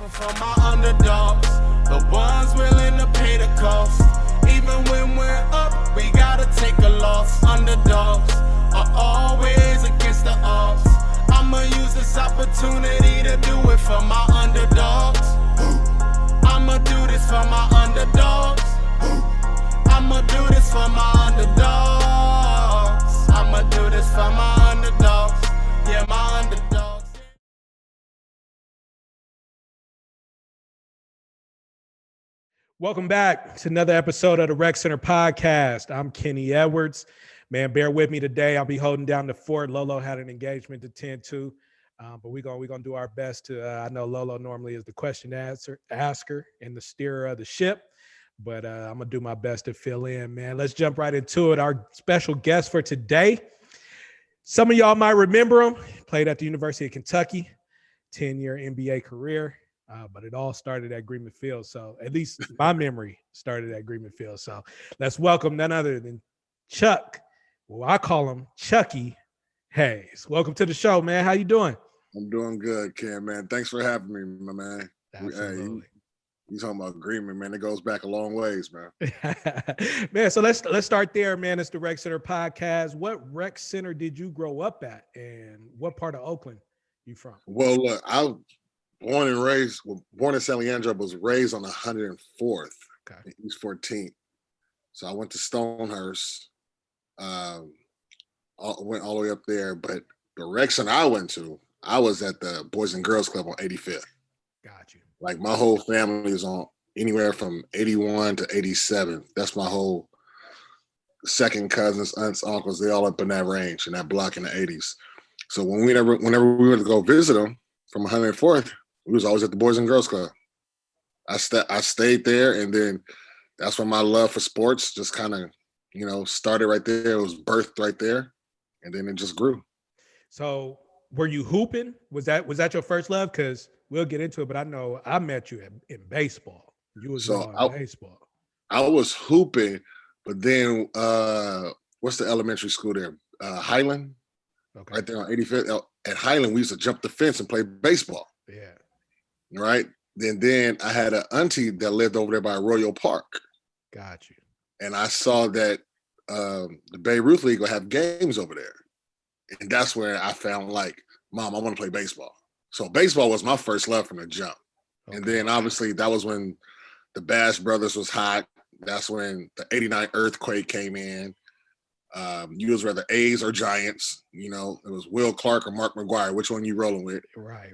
For my underdogs, the ones willing to pay the cost. Even when we're up, we gotta take a loss. Underdogs are always against the odds. I'ma use this opportunity to do it for my underdogs. I'ma do this for my underdogs. I'ma do this for my underdogs. I'ma do this for my underdogs. Yeah, my underdogs. Welcome back to another episode of the Rec Center podcast. I'm Kenny Edwards. Man, bear with me today. I'll be holding down the fort. Lolo had an engagement to tend to, but we're gonna do our best to. I know Lolo normally is the question asker and the steerer of the ship, but I'm gonna do my best to fill in. Man, let's jump right into it. Our special guest for today. Some of y'all might remember him. Played at the University of Kentucky, 10-year NBA career. But it all started at Agreement Field. So at least my memory started at Agreement Field. So let's welcome none other than Chuck. Well, I call him Chucky Hayes. Welcome to the show, man. How you doing? I'm doing good, Ken, man. Thanks for having me, my man. Absolutely. You talking about agreement, man. It goes back a long ways, man. Man, so let's start there, man. It's the Rec Center podcast. What rec center did you grow up at, and what part of Oakland you from? Well, look, born in San Leandro, was raised on 104th, Okay. East 14th. So I went to Stonehurst, went all the way up there. But the rec center I went to, I was at the Boys and Girls Club on 85th. Got you. Like my whole family is on anywhere from 81 to 87. That's my whole second cousins, aunts, uncles. They all up in that range, in that block in the 80s. So whenever we went to go visit them from 104th, we was always at the Boys and Girls Club. I stayed there, and then that's when my love for sports just kind of, started right there. It was birthed right there, and then it just grew. So were you hooping? Was that your first love? Because we'll get into it, but I know I met you in baseball. You was in baseball. I was hooping, but then what's the elementary school there? Highland, okay. Right there on 85th. At Highland, we used to jump the fence and play baseball. Yeah. Right. Then I had an auntie that lived over there by Royal Park. Got you. And I saw that the Babe Ruth League will have games over there. And that's where I found like, Mom, I want to play baseball. So baseball was my first love from the jump. Okay. And then obviously that was when the Bash Brothers was hot. That's when the 89 earthquake came in. You was rather A's or Giants, it was Will Clark or Mark McGwire. Which one you rolling with? Right.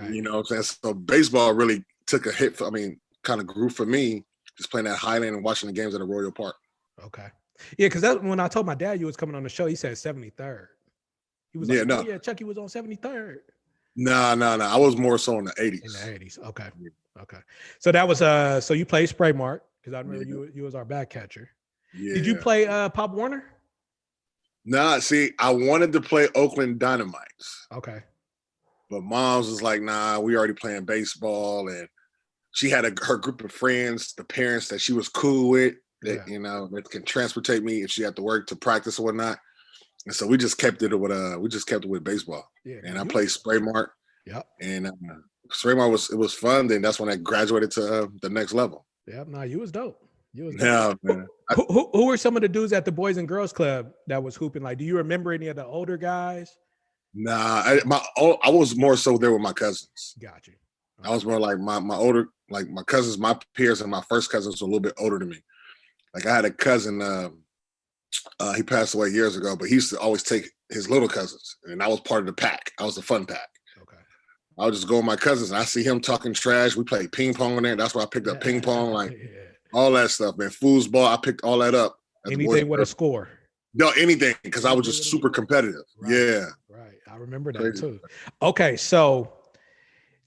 You know what I'm saying? So baseball really took a hit kind of grew for me, just playing at Highland and watching the games at the Royal Park. Okay. Yeah, because when I told my dad you was coming on the show, he said 73rd. He was like, no. Oh, yeah, Chucky was on 73rd. No. I was more so in the 80s. In the 80s. Okay. Okay. So that was so you played Spray Mark, because I remember you was our back catcher. Yeah. Did you play Pop Warner? Nah, see, I wanted to play Oakland Dynamites. Okay. But Mom's was like, nah, we already playing baseball. And she had her group of friends, the parents that she was cool with, that, that can transportate me if she had to work to practice or whatnot. And so we just kept it with baseball. Yeah. And I played Spray Mart. Yep. And Spray Mart was fun. Then that's when I graduated to the next level. Yeah, no, you was dope. Yeah, man. Who were some of the dudes at the Boys and Girls Club that was hooping? Like, do you remember any of the older guys? Nah, I was more so there with my cousins. Got you. Okay. I was more like my older, like my cousins, my peers, and my first cousins were a little bit older than me. Like I had a cousin, he passed away years ago, but he used to always take his little cousins, and I was part of the pack. I was the fun pack. Okay. I would just go with my cousins, and I see him talking trash. We played ping pong in there. That's why I picked up ping pong, all that stuff, man. Foosball, I picked all that up. Anything with a score. No, anything, because I was just super competitive. Right, yeah. Right. I remember that too. Okay, so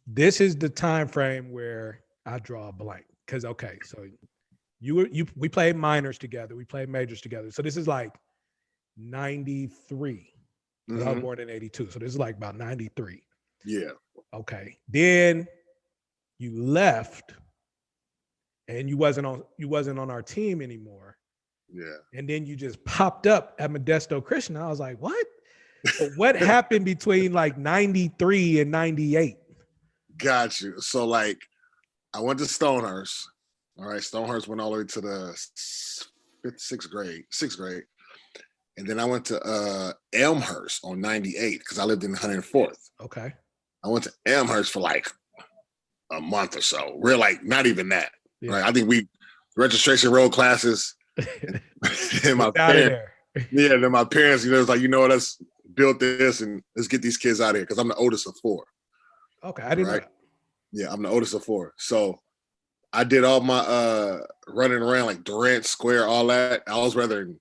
this is the time frame where I draw a blank. Because so we played minors together, we played majors together. So this is like 93. Mm-hmm. I was born in 82. So this is like about 93. Yeah. Okay. Then you left and you wasn't on our team anymore. Yeah. And then you just popped up at Modesto Christian. I was like, what? What happened between like 93 and 98? Got you. So like I went to Stonehurst. All right, Stonehurst went all the way to the sixth grade. And then I went to Elmhurst on 98 because I lived in 104th. Okay. I went to Elmhurst for like a month or so. We're like not even that. Yeah. Right? I think we registration road classes and my parents. Yeah, then my parents, it's like, let's build this and let's get these kids out of here because I'm the oldest of 4. Okay, I didn't know that. Yeah, I'm the oldest of 4. So I did all my running around like Durant Square, all that. I was rather in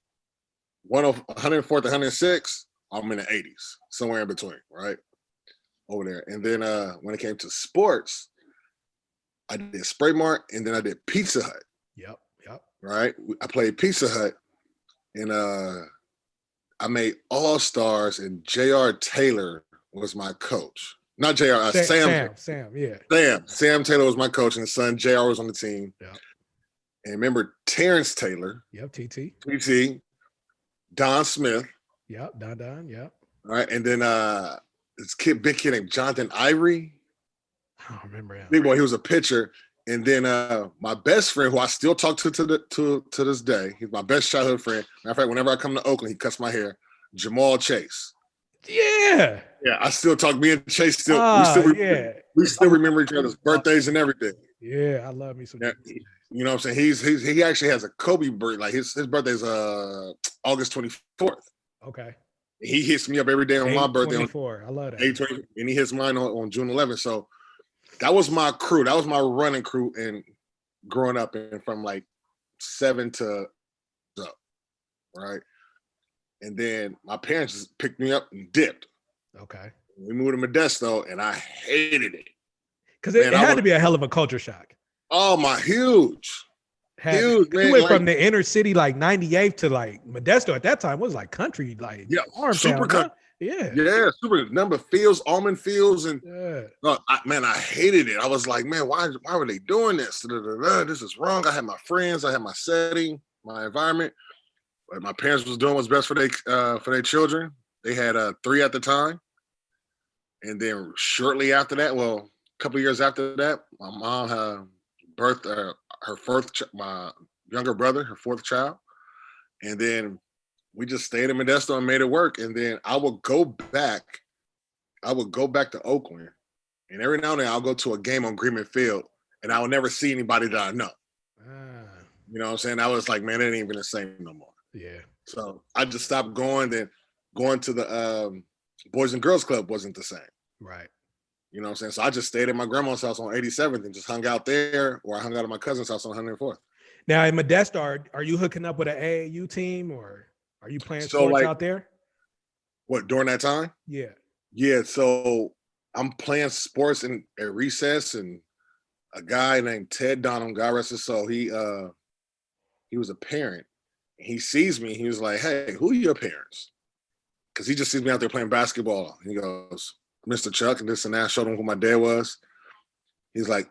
104th to 106. I'm in the 80s, somewhere in between, right? Over there. And then when it came to sports, I did Spray Mart and then I did Pizza Hut. Yep. Right? I played Pizza Hut and I made All-Stars and J.R. Taylor was my coach. Not J.R. Sam. Yeah. Sam Taylor was my coach and his son J.R. was on the team. Yep. And remember Terrence Taylor. Yep, TT. Don Smith. Yep, Don, yep. All right, and then this big kid named Jonathan Ivory. I don't remember him. Big boy, he was a pitcher. And then my best friend, who I still talk to this day, he's my best childhood friend. Matter of fact, whenever I come to Oakland, he cuts my hair. Jamal Chase. Yeah. Yeah, I still talk. Me and Chase still we still remember each other's birthdays and everything. Yeah, I love me some. Yeah, you know what I'm saying? He actually has a Kobe birthday. Like his birthday's August 24th. Okay. He hits me up every day on my birthday. 24. I love that. 8/20, and he hits mine on June 11th. So that was my crew. That was my running crew and growing up and from like 7 to up, right? And then my parents just picked me up and dipped. Okay. We moved to Modesto, and I hated it. Because it had to be a hell of a culture shock. Oh, huge. Man. We went from the inner city, like 98th to like Modesto at that time was like country, like super country. Yeah, super number of fields, almond fields, and I hated it. I was like, man, why were they doing this? This is wrong. I had my friends, I had my setting, my environment, but my parents was doing what's best for their children. They had 3 at the time, and then shortly after that, well, a couple of years after that, my mom had birthed her my younger brother, her 4th child, and then we just stayed in Modesto and made it work. And then I would go back to Oakland, and every now and then I'll go to a game on Greenman Field, and I will never see anybody that I know. You know what I'm saying? I was like, man, it ain't even the same no more. Yeah. So I just stopped going. Then going to the Boys and Girls Club wasn't the same. Right. You know what I'm saying? So I just stayed at my grandma's house on 87th and just hung out there, or I hung out at my cousin's house on 104th. Now in Modesto, are you hooking up with an AAU team, or are you playing sports out there? What, during that time? Yeah. Yeah, so I'm playing sports at recess, and a guy named Ted Donham, God rest his soul, he was a parent. He sees me, he was like, hey, who are your parents? Because he just sees me out there playing basketball. He goes, Mr. Chuck, and this and that. I showed him who my dad was. He's like,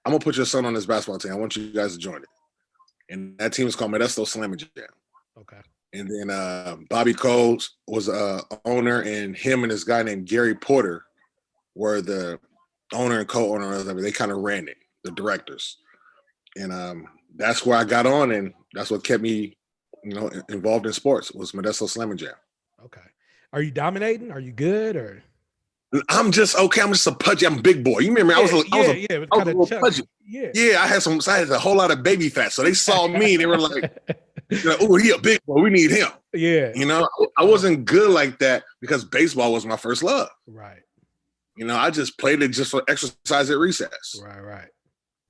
I'm going to put your son on this basketball team. I want you guys to join it. And that team is called Modesto Slam and Jam. Okay. And then Bobby Coles was owner, and him and this guy named Gary Porter were the owner and co-owner of it. They kind of ran it, the directors. And that's where I got on, and that's what kept me, involved in sports, was Modesto Slam and Jam. Okay. Are you dominating? Are you good, or? I'm just okay. I'm just a pudgy. I'm a big boy. You remember? I was a little pudgy. Yeah. I had a whole lot of baby fat. So they saw me and they were like, "Oh, he a big boy. We need him." Yeah. I wasn't good like that because baseball was my first love. Right. I just played it just for exercise at recess. Right.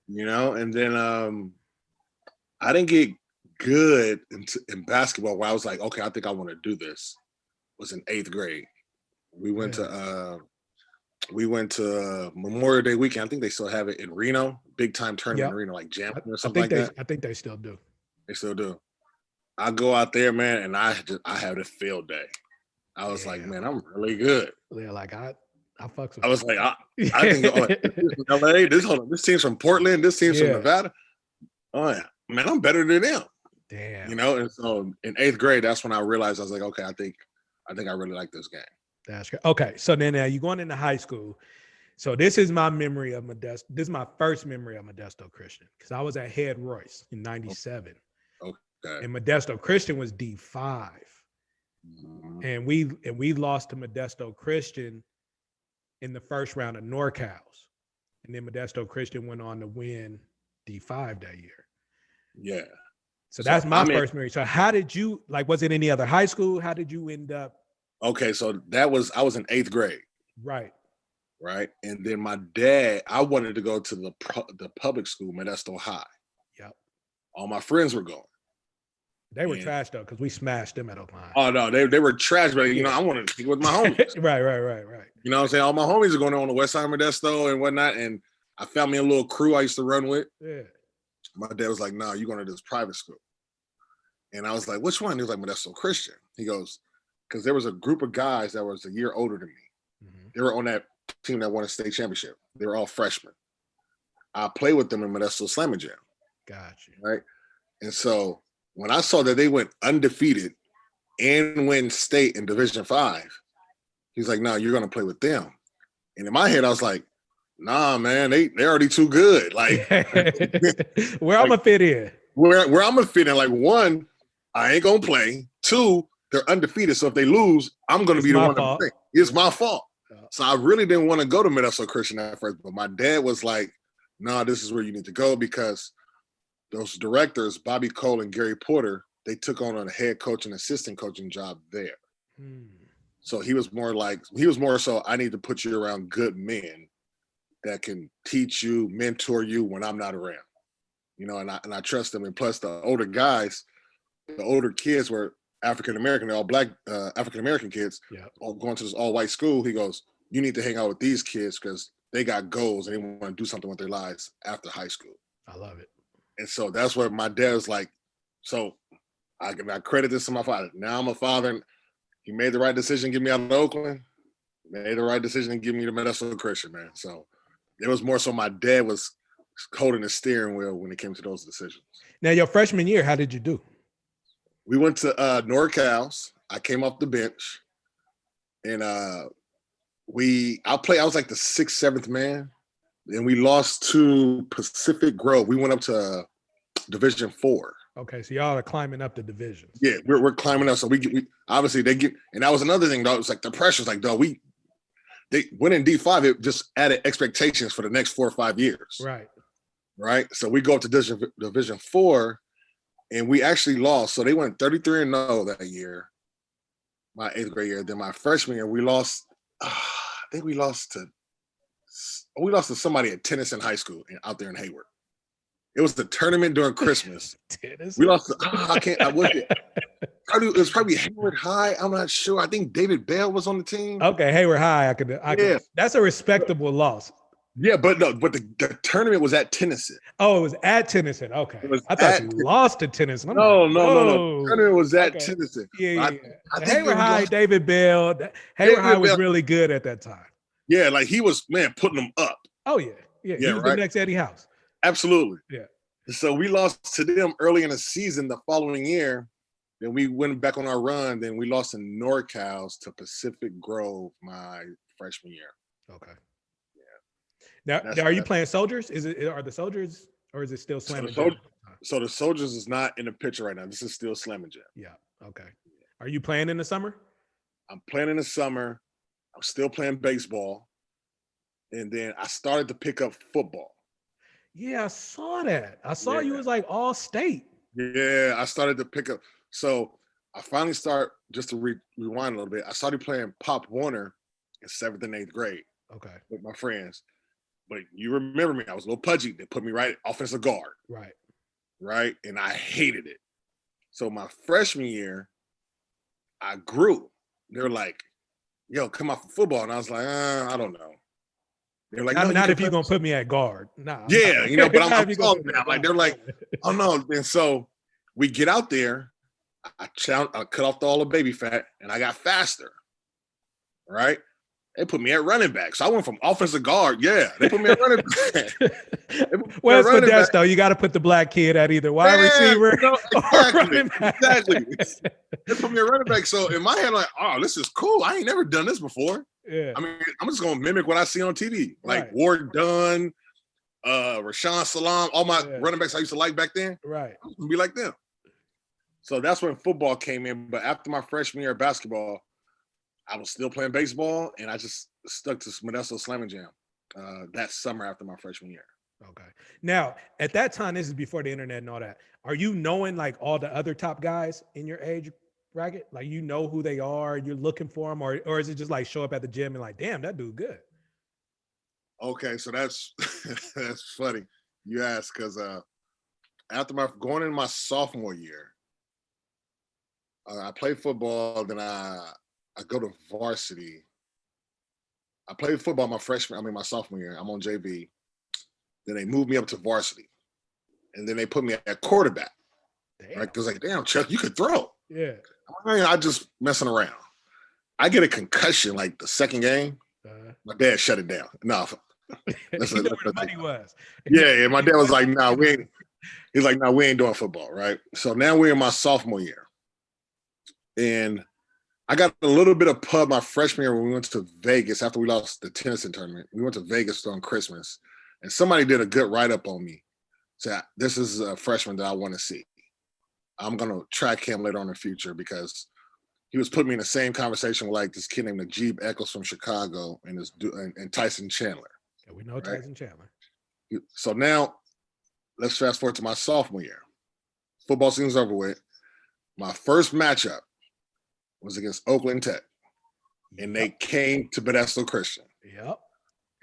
And then I didn't get good in basketball where I was like, okay, I think I want to do this. It was in 8th grade. We went to Memorial Day weekend. I think they still have it in Reno, big time tournament in Reno, like Jam or something like that. I think they still do. They still do. I go out there, man, and I had a field day. I was like, man, I'm really good. Yeah, like I fucks with. I was like, I can go. This LA. This team's from Portland. This team's from Nevada. Oh yeah, man, I'm better than them. Damn. And so in 8th grade, that's when I realized I was like, okay, I think I really like this game. That's good. Okay, so then you're going into high school. So this is my memory of Modesto. This is my first memory of Modesto Christian because I was at Head Royce in '97, Okay. and Modesto Christian was D5, and we lost to Modesto Christian in the first round of NorCal's, and then Modesto Christian went on to win D5 that year. Yeah. So that's my first memory. So how did you, like, was it any other high school? How did you end up? Okay, so I was in 8th grade. Right. Right. And then my dad, I wanted to go to the public school, Modesto High. Yep. All my friends were going. They were trash though, because we smashed them at Oakland High. Oh no, they were trash, but I wanted to be with my homies. Right. You know what I'm saying? All my homies are going on the west side of Modesto and whatnot. And I found me a little crew I used to run with. Yeah. My dad was like, "No, you're going to this private school." And I was like, "Which one?" He was like, "Modesto Christian." He goes, because there was a group of guys that was a year older than me. Mm-hmm. They were on that team that won a state championship. They were all freshmen. I played with them in Modesto Slam and Jam. Gotcha. Right. And so when I saw that they went undefeated and win state in Division 5, he's like, "No, you're going to play with them." And in my head, I was like, "Nah, man, they're already too good." Like, where I'm gonna fit in. Where I'm gonna fit in. Like, one, I ain't gonna play. Two, they're undefeated. So if they lose, I'm gonna be the one to play. It's my fault. So I really didn't want to go to Modesto Christian at first, but my dad was like, "Nah, this is where you need to go," because those directors, Bobby Cole and Gary Porter, they took on a head coach and assistant coaching job there. So he was more so, I need to put you around good men that can teach you, mentor you when I'm not around. You know, and I trust them. And plus the older guys, the older kids were African-American, they're all black African-American kids, all going to this all-white school. He goes, "You need to hang out with these kids because they got goals and they want to do something with their lives after high school." I love it. And so that's where my dad was like, so I credit this to my father. Now I'm a father, and he made the right decision, get me out of Oakland, made the right decision and give me to Modesto Christian, man. So it was more so my dad was holding the steering wheel when it came to those decisions. Now, your freshman year, how did you do? We went to NorCal's. I came off the bench, and I was like the 6th, 7th man, and we lost to Pacific Grove. We went up to Division 4. Okay, so y'all are climbing up the divisions. Yeah, we're climbing up. So we obviously they get, and that was another thing though. It was like the pressure's like, though they went in D5. It just added expectations for the next 4 or 5 years. Right. So we go up to Division 4, and we actually lost. So they went 33-0 that year, my 8th grade year. Then my freshman year, we lost. I think we lost to somebody at Tennyson High School out there in Hayward. It was the tournament during Christmas. We lost to, it was probably Hayward High. I'm not sure. I think David Bell was on the team. Okay, Hayward High. I could. That's a respectable loss. Yeah, but the tournament was at Tennyson. Oh, it was at Tennyson. Okay. I thought you lost to Tennyson. No. The tournament was at Tennyson. Yeah. I Hayward High, David Bell. Hayward High was really good at that time. Yeah, like he was, man, putting them up. Oh, yeah. He was the next Eddie House. Absolutely. Yeah. So we lost to them early in the season the following year. Then we went back on our run. Then we lost in NorCal's to Pacific Grove my freshman year. Okay. Yeah. Now are you playing Soldiers? Are the Soldiers, or is it still Slam and Jam? So the Soldiers is not in the picture right now. This is still Slam and Jam. Yeah. Okay. Are you playing in the summer? I'm playing in the summer. I'm still playing baseball. And then I started to pick up football. Yeah, I saw that. I saw you was like all state. Yeah, I started to pick up. So I finally just to rewind a little bit, I started playing Pop Warner in 7th and 8th grade. Okay. With my friends. But you remember me, I was a little pudgy. They put me right offensive guard. Right. And I hated it. So my freshman year, I grew. They were like, "Yo, come out for football." And I was like, I don't know. They're like, not if you're gonna put me at guard. Nah. Yeah, but I'm tall now. Like they're like, "Oh no." And so we get out there, I cut off all the baby fat, and I got faster. Right? They put me at running back. So I went from offensive guard. Yeah, they put me at running back. Well, it's Modesto. You got to put the black kid at either wide receiver. Exactly. They put me at running back. So in my head, like, oh, this is cool. I ain't never done this before. Yeah. I mean, I'm just gonna mimic what I see on TV, like Right. Ward Dunn, Rashawn Salam, all my Yeah. running backs I used to like back then. Right. I'm gonna be like them. So that's when football came in. But after my freshman year of basketball, I was still playing baseball, and I just stuck to Modesto Slam and Jam that summer after my freshman year. Okay. Now, at that time, this is before the internet and all that. Are you knowing like all the other top guys in your age bracket? Like you know who they are, you're looking for them, or is it just like show up at the gym and like, damn, that dude good? Okay, so that's that's funny you ask, because after my going in my sophomore year, I played football. Then I go to varsity. I played football my my sophomore year. I'm on JV. Then they moved me up to varsity, and then they put me at quarterback. Damn. Right? Because like, damn, Chuck, you could throw. Yeah. I just messing around. I get a concussion like the second game. My dad shut it down. No, That's where the money was. Yeah, my dad was like, "Nah, we ain't." He's like, "Nah, we ain't doing football, right?" So now we're in my sophomore year, and I got a little bit of pub my freshman year when we went to Vegas after we lost the Tennessee tournament. We went to Vegas on Christmas, and somebody did a good write up on me. Said, "This is a freshman that I want to see. I'm gonna track him later on in the future because." He was putting me in the same conversation with like this kid named Najib Eccles from Chicago and Tyson Chandler. Yeah, we know Tyson Chandler. So now let's fast forward to my sophomore year. Football season's over with. My first matchup was against Oakland Tech. And they came to Modesto Christian. Yep.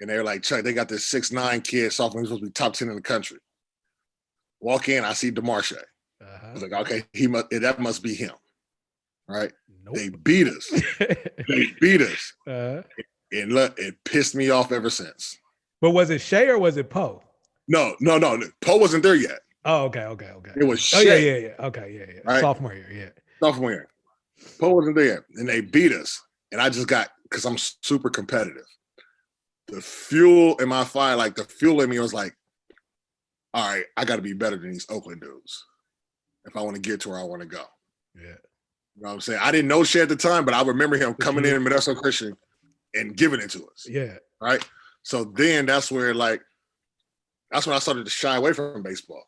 And they were like, Chuck, they got this 6'9" kid, sophomore, he's supposed to be top 10 in the country. Walk in, I see DeMarche. I was like, okay, that must be him. Right? Nope. They beat us. And look, it pissed me off ever since. But was it Shea or was it Poe? No. Poe wasn't there yet. Oh, okay. It was Shea. Oh, yeah. Okay, yeah. Right? Sophomore year, yeah. Sophomore year. Poe wasn't there yet. And they beat us. And I just got, because I'm super competitive. The fuel in my fire, like the fuel in me was like, all right, I got to be better than these Oakland dudes if I want to get to where I want to go. Yeah. You know what I'm saying? I didn't know Shea at the time, but I remember him coming in Modesto Christian and giving it to us. Yeah. Right? So then that's when I started to shy away from baseball.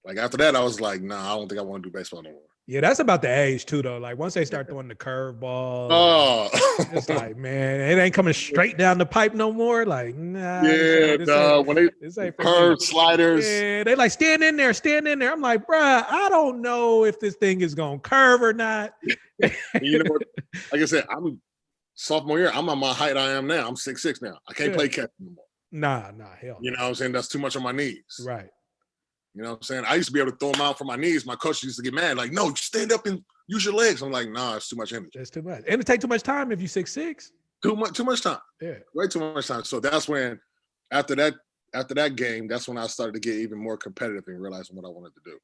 Like after that, I was like, nah, I don't think I want to do baseball no more. Yeah, that's about the age too, though. Like once they start throwing the curveball, it's like, man, it ain't coming straight down the pipe no more. Like, nah. Yeah, when they curve sliders. Yeah, they like stand in there. I'm like, bruh, I don't know if this thing is gonna curve or not. You know what? Like I said, I'm sophomore year. I'm on my height I am now. I'm 6'6" now. I can't play catch anymore. Nah, hell. You know what I'm saying? That's too much on my knees. Right. You know what I'm saying? I used to be able to throw them out from my knees. My coach used to get mad, like, no, stand up and use your legs. I'm like, nah, it's too much energy. It's too much. And it take too much time if you 6'6". Too much time. Yeah. Way too much time. So that's when, after that game, that's when I started to get even more competitive and realizing what I wanted to do.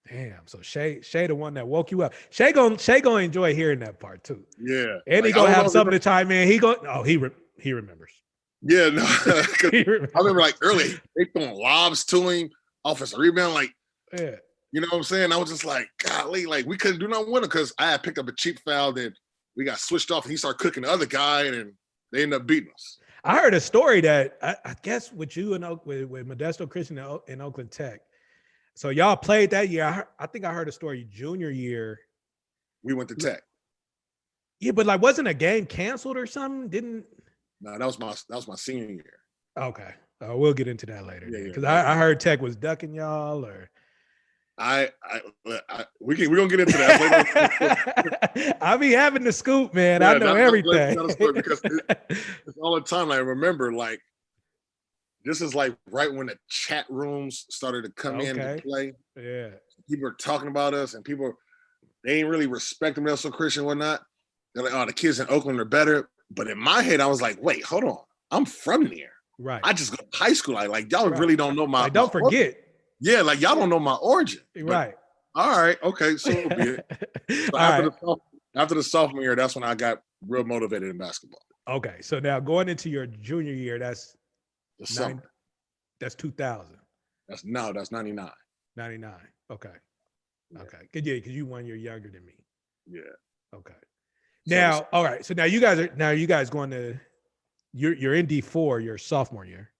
Damn. So Shea the one that woke you up. Shea gonna enjoy hearing that part too. Yeah. And he gonna have something to chime in. He remembers. Yeah, no. I remember like early, they throwing lobs to him, offensive rebound, like, yeah. You know what I'm saying? I was just like, golly, like we couldn't do nothing with him because I had picked up a cheap foul that we got switched off and he started cooking the other guy and they ended up beating us. I heard a story that I guess with you and with Modesto Christian and Oakland Tech. So y'all played that year. I think I heard a story junior year. We went to Tech. Yeah, but like wasn't a game canceled or something? No, that was my senior year. Okay. We'll get into that later. Yeah, because I heard Tech was ducking y'all or we're gonna get into that. I be having the scoop, man. I know everything. Because it's all the time. I remember like this is like right when the chat rooms started to come in to play. Yeah, people are talking about us, and they ain't really respect the Modesto Christian and whatnot. They're like, oh, the kids in Oakland are better. But in my head, I was like, wait, hold on, I'm from there. Right. I just go to high school. Like y'all really don't know my. Like, don't forget. Yeah, like y'all don't know my origin. Right. All right. Okay. So be it. So after the sophomore year, that's when I got real motivated in basketball. Okay. So now going into your junior year, that's the summer. That's 2000. That's 99. 99. Okay. Yeah. Okay. Yeah, because you 1 year younger than me. Yeah. Okay. Now, all right. So now you guys going to you're in D4 your sophomore year.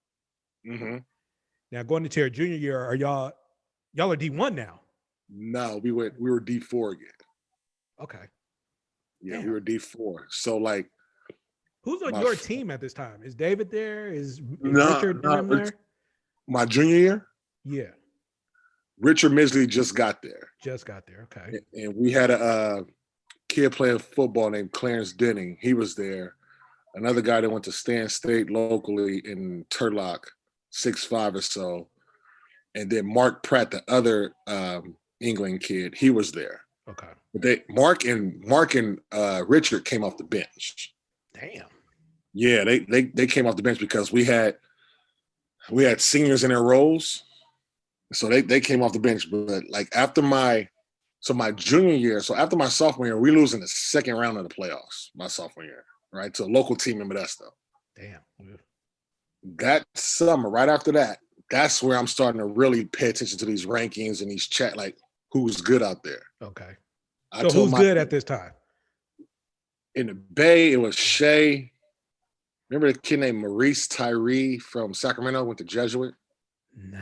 Mm-hmm. Now going into your junior year, are y'all are D1 now? No, we were D4 again. Okay. Yeah, Damn. we were D4. So like, who's on your team at this time? Is David there? Is No, Richard no, and them there? my junior year, Yeah, Richard Misley just got there. just got there. Okay. And we had a kid playing football named Clarence Denning. He was there. Another guy that went to Stan State locally in Turlock, 6'5" or so. And then Mark Pratt, the other England kid, he was there. Okay. But Mark and Richard came off the bench. Damn. Yeah, they came off the bench because we had seniors in their roles. So they came off the bench. But like after my junior year, so after my sophomore year, we lose in the second round of the playoffs, my sophomore year, right? To a local team in Modesto. Damn. That summer, right after that, that's where I'm starting to really pay attention to these rankings and these chat, like who's good out there. Okay. So who's good at this time? In the Bay, it was Shea. Remember the kid named Maurice Tyree from Sacramento, went to Jesuit? Nah.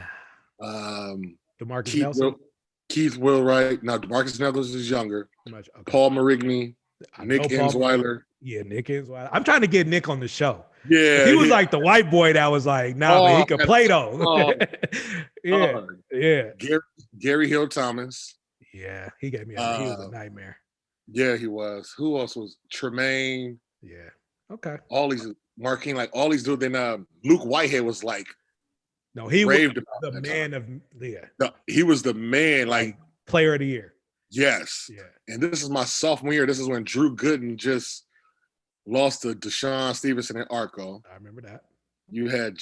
DeMarcus Keith Nelson? Keith Willwright. No, DeMarcus Nelson is younger. Okay. Paul Marigny. Nick Ensweiler. Yeah, Nick Ensweiler. I'm trying to get Nick on the show. Yeah. He was like the white boy that was like, but he could play though. Yeah. Gary Hill Thomas. Yeah, he gave me he was a nightmare. Yeah, he was. Who else was? Tremaine. Yeah. Okay. All these Marquine, like all these dudes. Then Luke Whitehead was like, no, he was the man time. He was the man, like player of the year. Yes. Yeah. And this is my sophomore year. This is when Drew Gooden just lost to Deshaun Stevenson and Arco. I remember that. You had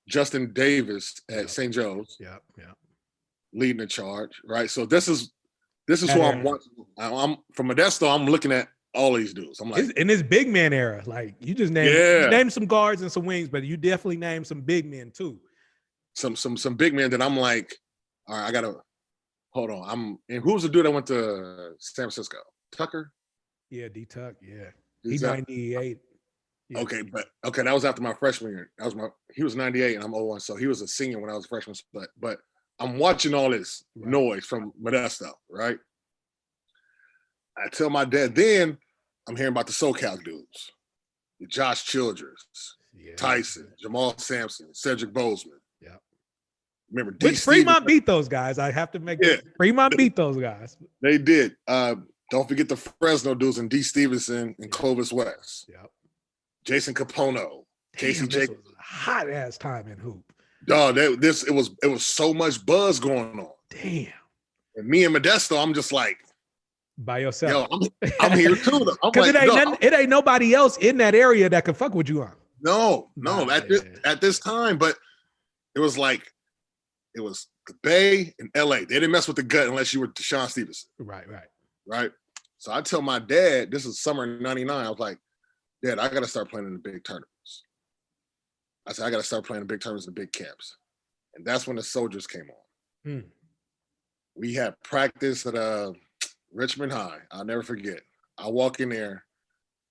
Justin Davis at St. Joe's. Yeah. Leading the charge, right? So this is who I'm watching. I'm from Modesto. I'm looking at all these dudes. I'm like, in this big man era, like you just named some guards and some wings, but you definitely named some big men too. Some big men that I'm like, all right, I gotta hold on. And who's the dude that went to San Francisco? Tucker? Yeah, D-Tuck. Yeah, he's 98. Yeah. Okay, that was after my freshman year. He was 98 and I'm 01, so he was a senior when I was a freshman. But I'm watching all this noise from Modesto, right? I tell my dad, then I'm hearing about the SoCal dudes, the Josh Childress, Tyson, Jamal Sampson, Cedric Bozeman. Yeah. Remember, Fremont beat those guys. I have to make Fremont beat those guys. They did. Don't forget the Fresno dudes and D. Stevenson and Clovis West. Yep. Jason Capono. Casey Jacobs. Was a hot ass time in hoop. Dog, it was so much buzz going on. Damn. And me and Modesto, I'm just like, by yourself. Yo, I'm here too. Because it ain't nobody else in that area that can fuck with you on. No, at this time, but it was like it was the Bay and LA. They didn't mess with the gut unless you were Deshaun Stevenson. Right. So I tell my dad, this is summer '99. I was like, Dad, I gotta start playing in the big tournaments. I said, I gotta start playing in big tournaments and big camps. And that's when the Soldiers came on. We had practice at Richmond High. I'll never forget. I walk in there.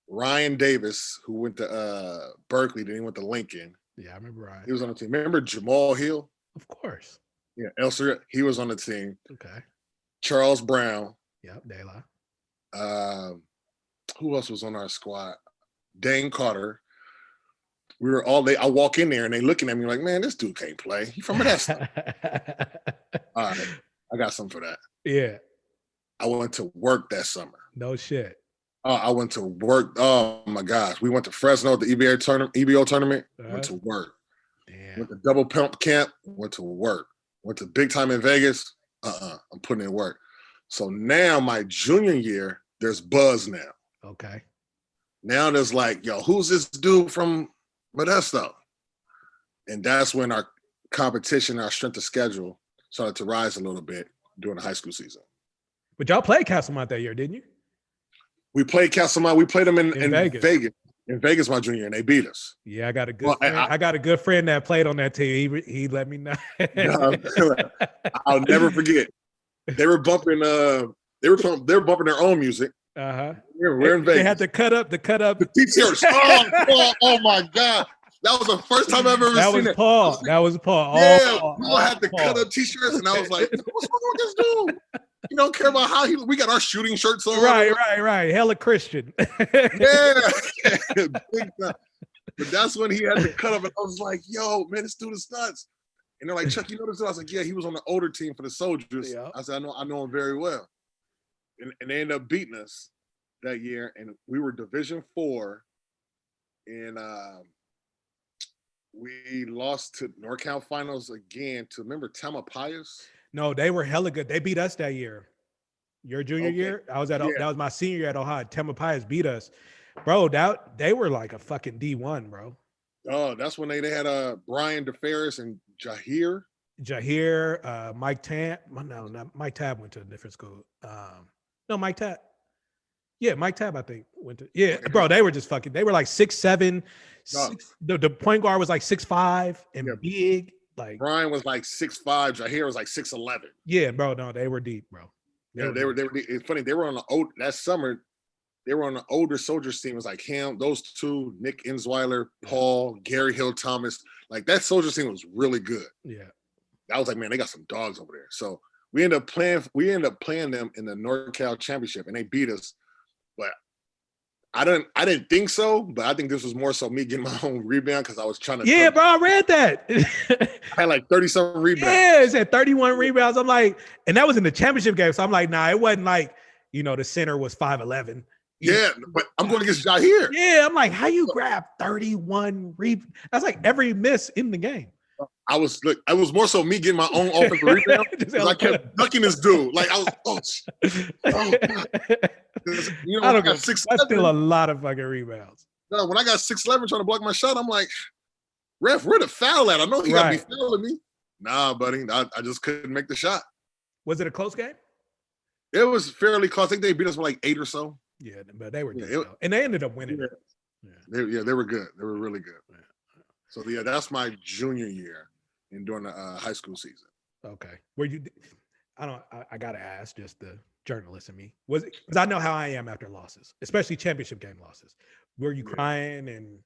Ryan Davis, who went to Berkeley, then he went to Lincoln. Yeah, I remember Ryan. He was on the team. Remember Jamal Hill? Of course. Yeah, Elser, he was on the team. Okay. Charles Brown. Yep, Dayla. Who else was on our squad? Dane Carter. We were all I walk in there and they looking at me like, man, this dude can't play. He from Modesto. All right, I got something for that. Yeah. I went to work that summer. No shit. I went to work. Oh my gosh. We went to Fresno, the EBO tournament. Went to work. Damn. Went to double pump camp. Went to work. Went to big time in Vegas. I'm putting in work. So now my junior year, there's buzz now. Okay. Now there's like, yo, who's this dude from Modesto? And that's when our competition, our strength of schedule started to rise a little bit during the high school season. But y'all played Castlemont that year, didn't you? We played Castlemont. We played them in Vegas. In Vegas my junior year, and they beat us. Yeah, I got a good friend. I got a good friend that played on that team. He let me know. I'll never forget. They were bumping they were bumping their own music. We're in Vegas. They had to cut up. The t-shirts. Oh my God. That was the first time I've ever seen it. That was Paul. Yeah, Paul had to cut up t-shirts, and I was like, "What's wrong with this dude? You don't care about how we got our shooting shirts on." Right. Hella Christian. Yeah. Big time. But that's when he had to cut up, and I was like, "Yo, man, this dude is nuts." And they're like, "Chuck, you know this?" I was like, "Yeah, he was on the older team for the Soldiers." Yeah. I said, I know him very well. And they ended up beating us that year, and we were Division IV, and we lost to NorCal Finals again to, remember Tamalpais? No, they were hella good. They beat us that year. Your junior year? That was my senior year at Ohio. Tamalpais beat us. Bro, they were like a fucking D1, bro. Oh, that's when they had Brian DeFerris and Jahir, Mike Tab. No, not Mike Tab went to a different school. No, Mike Tab. Yeah, Mike Tab, I think, went to. Yeah, bro, they were just fucking. They were like 6'7". The point guard was like 6'5" and big. Like Brian was like 6'5". Jahir was like 6'11". Yeah, bro. No, they were deep, bro. They were. It's funny. They were on that summer. They were on the older Soldiers team. It was like him, those two, Nick Insweiler, Paul, Gary Hill Thomas. Like that Soldiers team was really good. Yeah, I was like, man, they got some dogs over there. So we ended up playing them in the NorCal Championship, and they beat us. But I didn't think so, but I think this was more so me getting my own rebound because I was trying to. Yeah, bro, I read that. I had like 30-something rebounds. Yeah, it said 31 rebounds. I'm like, and that was in the championship game. So I'm like, nah, it wasn't like, the center was 5'11". Yeah, but I'm going against Jahir. Yeah, I'm like, how you grab 31 rebounds? That's like every miss in the game. I was more so me getting my own offensive rebound because I kept ducking this dude. Like I was, I don't know. That's still a lot of fucking rebounds. No, when I got 6'11" trying to block my shot, I'm like, ref, where the foul at? I know he got to be fouling me. Nah, buddy, I just couldn't make the shot. Was it a close game? It was fairly close. I think they beat us by like 8 or so. Yeah, but they were good. And they ended up winning. They were good. They were really good. Yeah. So yeah, that's my junior year and during the high school season. Okay. Were you? I gotta ask, just the journalist in me, was it, because I know how I am after losses, especially championship game losses. Were you crying? And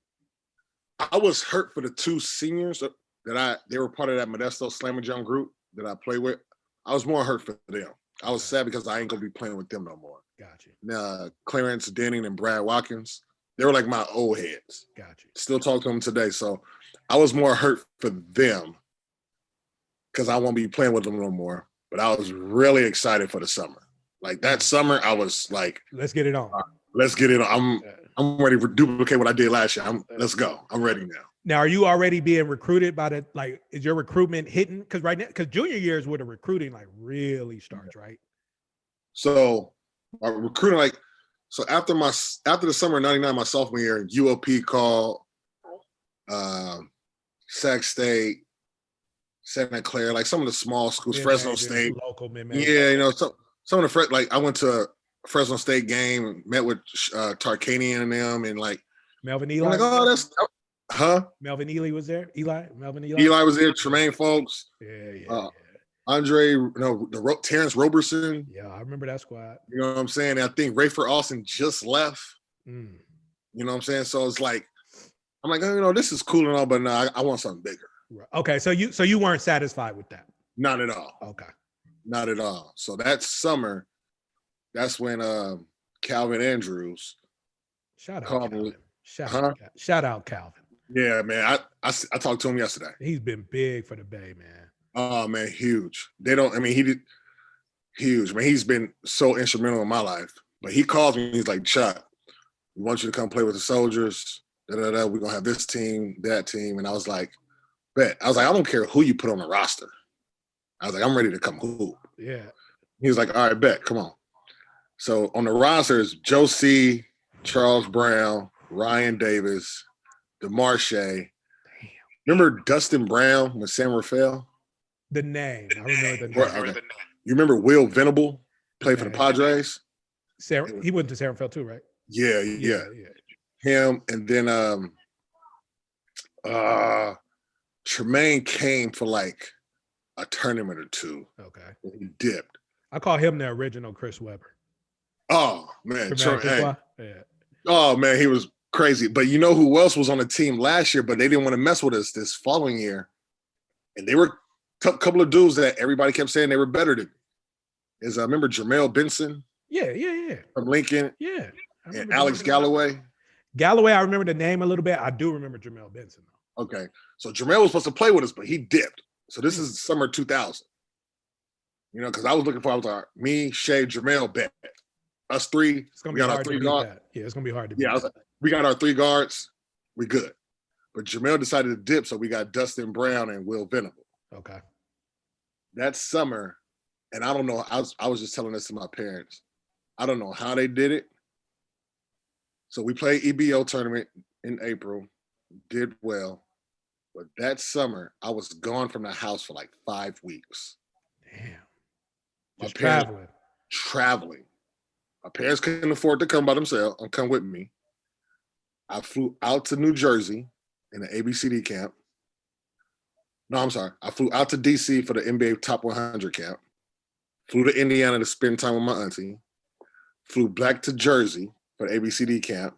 I was hurt for the two seniors they were part of that Modesto Slam and Jump group that I played with. I was more hurt for them. I was sad because I ain't gonna be playing with them no more. Got you. Now, Clarence Denning and Brad Watkins, they were like my old heads. Got you. Still talk to them today. So I was more hurt for them because I won't be playing with them no more. But I was really excited for the summer. Like that summer, I was like, let's get it on. Let's get it on. I'm ready to duplicate what I did last year. Let's go. I'm ready now. Now, are you already being recruited by is your recruitment hitting? Because right now, because junior year is where the recruiting like really starts, right? So recruiting, so after the summer of '99, my sophomore year, UOP called, Sac State, Santa Clara, like some of the small schools, Fresno State, local mid. Yeah, some of the I went to a Fresno State game, met with Tarkanian and them, and like Melvin Ely. I'm like, Melvin Ely was there. Eli was there. Tremaine Folks. Yeah. Andre, Terrence Roberson. Yeah, I remember that squad. You know what I'm saying? And I think Rayford Austin just left. Mm. You know what I'm saying? So it's like, I'm like, this is cool and all, but no, I want something bigger. Right. Okay, so you weren't satisfied with that? Not at all. Okay. Not at all. So that summer, that's when Calvin Andrews. Shout out Calvin. Yeah, man. I talked to him yesterday. He's been big for the Bay, man. Oh man, huge. He did huge. Man, he's been so instrumental in my life. But he calls me, he's like, Chuck, we want you to come play with the Soldiers. We're gonna have this team, that team. And I was like, bet. I was like, I don't care who you put on the roster. I was like, I'm ready to come hoop. Yeah. He was like, all right, bet, come on. So on the roster is Joe C., Charles Brown, Ryan Davis, DeMarche. Remember Dustin Brown with San Rafael? The name. I remember the name. Okay. You remember Will Venable played for the Padres? He went to San Rafael too, right? Yeah. Him, and then Tremaine came for like a tournament or two. Okay. He dipped. I call him the original Chris Webber. Oh man, Tremaine. hey. Yeah. Oh man, he was crazy. But you know who else was on the team last year, but they didn't want to mess with us this following year. And they were a couple of dudes that everybody kept saying they were better than me. I remember Jermel Benson. Yeah. From Lincoln. Yeah. And Alex Galloway. Galloway, I remember the name a little bit. I do remember Jermel Benson though. Okay. So Jermel was supposed to play with us, but he dipped. So this is summer 2000. You know, because I was looking for, I was like, me, Shay, Jermel, bet. Us three. It's gonna be hard to beat that. Yeah, it's gonna be hard to beat that. Like, we got our 3 guards, we good. But Jermel decided to dip, so we got Dustin Brown and Will Venable. Okay. That summer, and I don't know, I was just telling this to my parents. I don't know how they did it. So we played EBO tournament in April, did well. But that summer, I was gone from the house for like 5 weeks. Damn. Just traveling. My parents couldn't afford to come by themselves and come with me. I flew out to New Jersey in the ABCD camp. No, I'm sorry. I flew out to DC for the NBA Top 100 camp. Flew to Indiana to spend time with my auntie. Flew back to Jersey for the ABCD camp.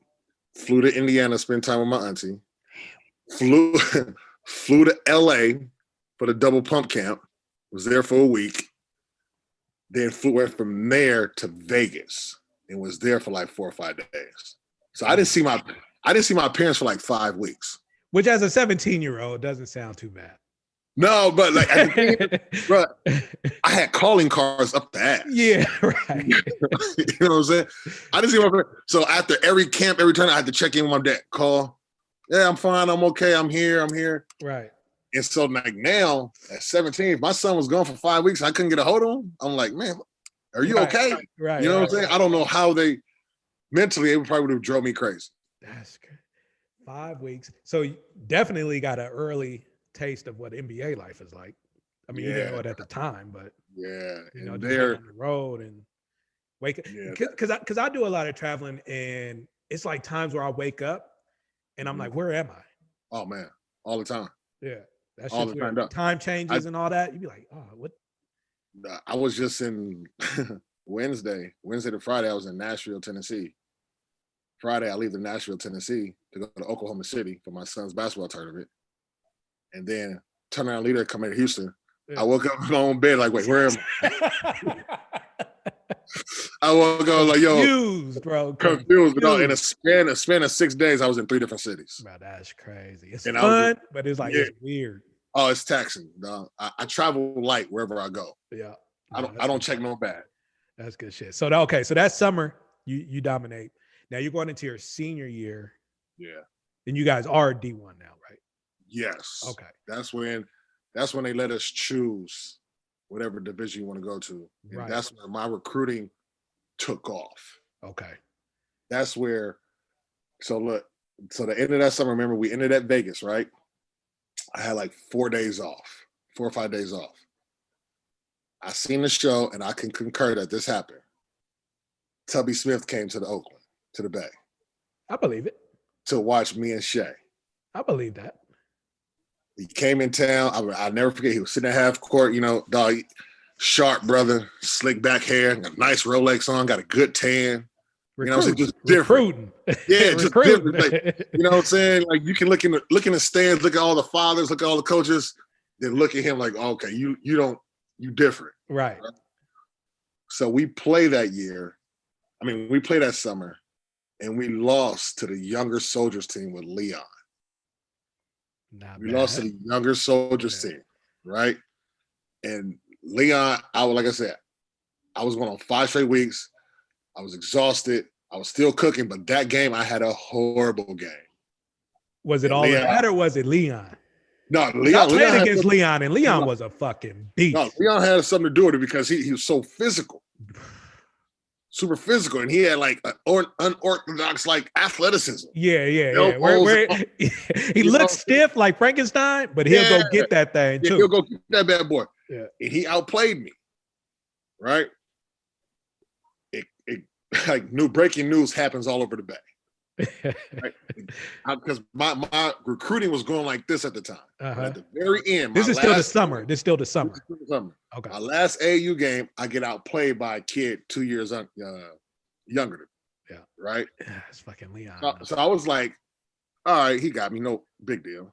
Flew to Indiana to spend time with my auntie. Flew to LA for the double pump camp. Was there for a week. Then went from there to Vegas and was there for like 4 or 5 days. So I didn't see my parents for like 5 weeks. Which as a 17-year-old doesn't sound too bad. No, but like bro, I had calling cards up the ass. Yeah, right. You know what I'm saying? I didn't see my parents. So after every camp, every turn, I had to check in with my dad. Call. Yeah, I'm fine. I'm okay. I'm here. Right. And so like now at 17, if my son was gone for 5 weeks, I couldn't get a hold of him. I'm like, man, are you okay? Right. You know what I'm saying? I don't know how they mentally, it probably would have drove me crazy. That's good. 5 weeks. So you definitely got an early taste of what NBA life is like. I mean, you didn't know it at the time, but yeah, you know, and just they're on the road and wake up. Yeah. Because I do a lot of traveling, and it's like times where I wake up and I'm like, where am I? Oh man, all the time. Yeah. That's all the time. Time changes and all that. You'd be like, oh, what? I was just in Wednesday to Friday, I was in Nashville, Tennessee. Friday, I leave to Nashville, Tennessee to go to Oklahoma City for my son's basketball tournament. And then turn around, leave there, come into Houston. Yeah. I woke up in my own bed, like, wait, where am I? I woke up like, yo, confused, bro. Confused. But in a span of 6 days, I was in 3 different cities. Bro, that's crazy. It's fun, but it's like, it's weird. Oh, it's taxing. I travel light wherever I go. Yeah. I don't check no bag. That's good shit. So that summer, you dominate. Now you're going into your senior year. Yeah. And you guys are D1 now, right? Yes. Okay. That's when they let us choose whatever division you want to go to. And right. That's where my recruiting took off. Okay. That's where, so the end of that summer, remember we ended at Vegas, right? I had like 4 days off, 4 or 5 days off. I seen the show and I can concur that this happened. Tubby Smith came to the Oakland, to the Bay. I believe it. To watch me and Shay. I believe that. He came in town. I'll never forget. He was sitting at half court, you know, dog, sharp brother, slick back hair, got a nice Rolex on, got a good tan. You know what I'm saying? Just different. Yeah, just different. Like, you know what I'm saying? Like you can look in the stands, look at all the fathers, look at all the coaches, then look at him like, okay, you different. Right. So we play that year. I mean, we play that summer, and we lost to the younger soldiers team with Leon. We lost to the younger soldiers team, right? And Leon, like I said, I was going on 5 straight weeks. I was exhausted. I was still cooking, but that game, I had a horrible game. Was it all of that, or was it Leon? No, Leon played against Leon, and Leon was a fucking beast. No, Leon had something to do with it because he was so physical. Super physical, and he had like an unorthodox like athleticism. Yeah. He looks stiff like Frankenstein, but he'll go get that thing too. He'll go get that bad boy. Yeah, and he outplayed me. Right? It like breaking news happens all over the Bay. Right? Because my recruiting was going like this at the time. At the very end, this is still the summer. Okay. My last AAU game, I get outplayed by a kid 2 years younger than me. Yeah. Right. Yeah, it's fucking Leon. So I was like, all right, he got me. No big deal.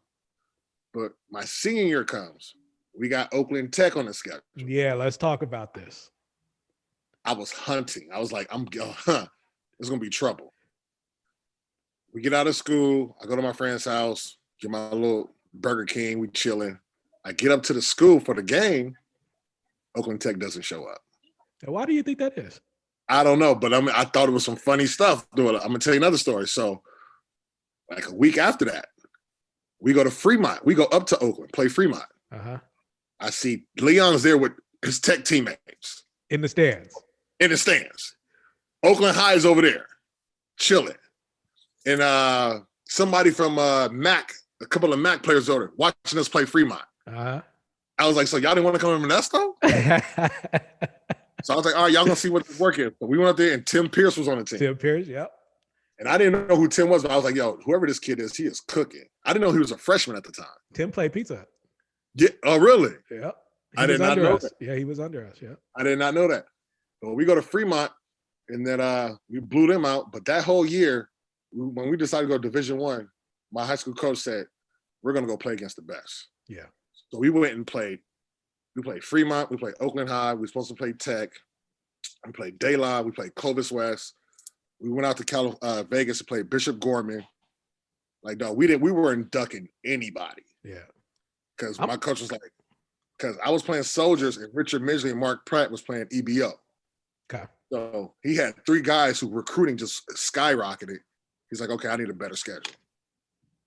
But my senior year comes. We got Oakland Tech on the schedule. Yeah, let's talk about this. I was hunting. I was like, it's going to be trouble. We get out of school. I go to my friend's house, get my little Burger King. We chilling. I get up to the school for the game. Oakland Tech doesn't show up. And why do you think that is? I don't know, but I thought it was some funny stuff. I'm going to tell you another story. So like a week after that, we go to Fremont. We go up to Oakland, play Fremont. Uh-huh. I see Leon's there with his Tech teammates. In the stands. In the stands. Oakland High is over there, chilling. And somebody from Mac, a couple of Mac players over there, watching us play Fremont. Uh-huh. I was like, so y'all didn't want to come to Modesto? So I was like, all right, y'all gonna see what the work is. So we went up there and Tim Pierce was on the team. Tim Pierce, yep. And I didn't know who Tim was, but I was like, yo, whoever this kid is, he is cooking. I didn't know he was a freshman at the time. Tim played Pizza Hut. Yeah. Oh, really? Yep. I did not know that. Yeah, he was under us. Yeah. I did not know that. So we go to Fremont, and then we blew them out. But that whole year, when we decided to go to Division I, my high school coach said, we're going to go play against the best. Yeah. So we went and played. We played Fremont. We played Oakland High. We were supposed to play Tech. We played De La. We played Clovis West. We went out to Vegas to play Bishop Gorman. Like, no, we weren't ducking anybody. Yeah. Because my coach was like, because I was playing Soldiers and Richard Midgley and Mark Pratt was playing EBO. Okay. So he had 3 guys who recruiting just skyrocketed. He's like, okay, I need a better schedule.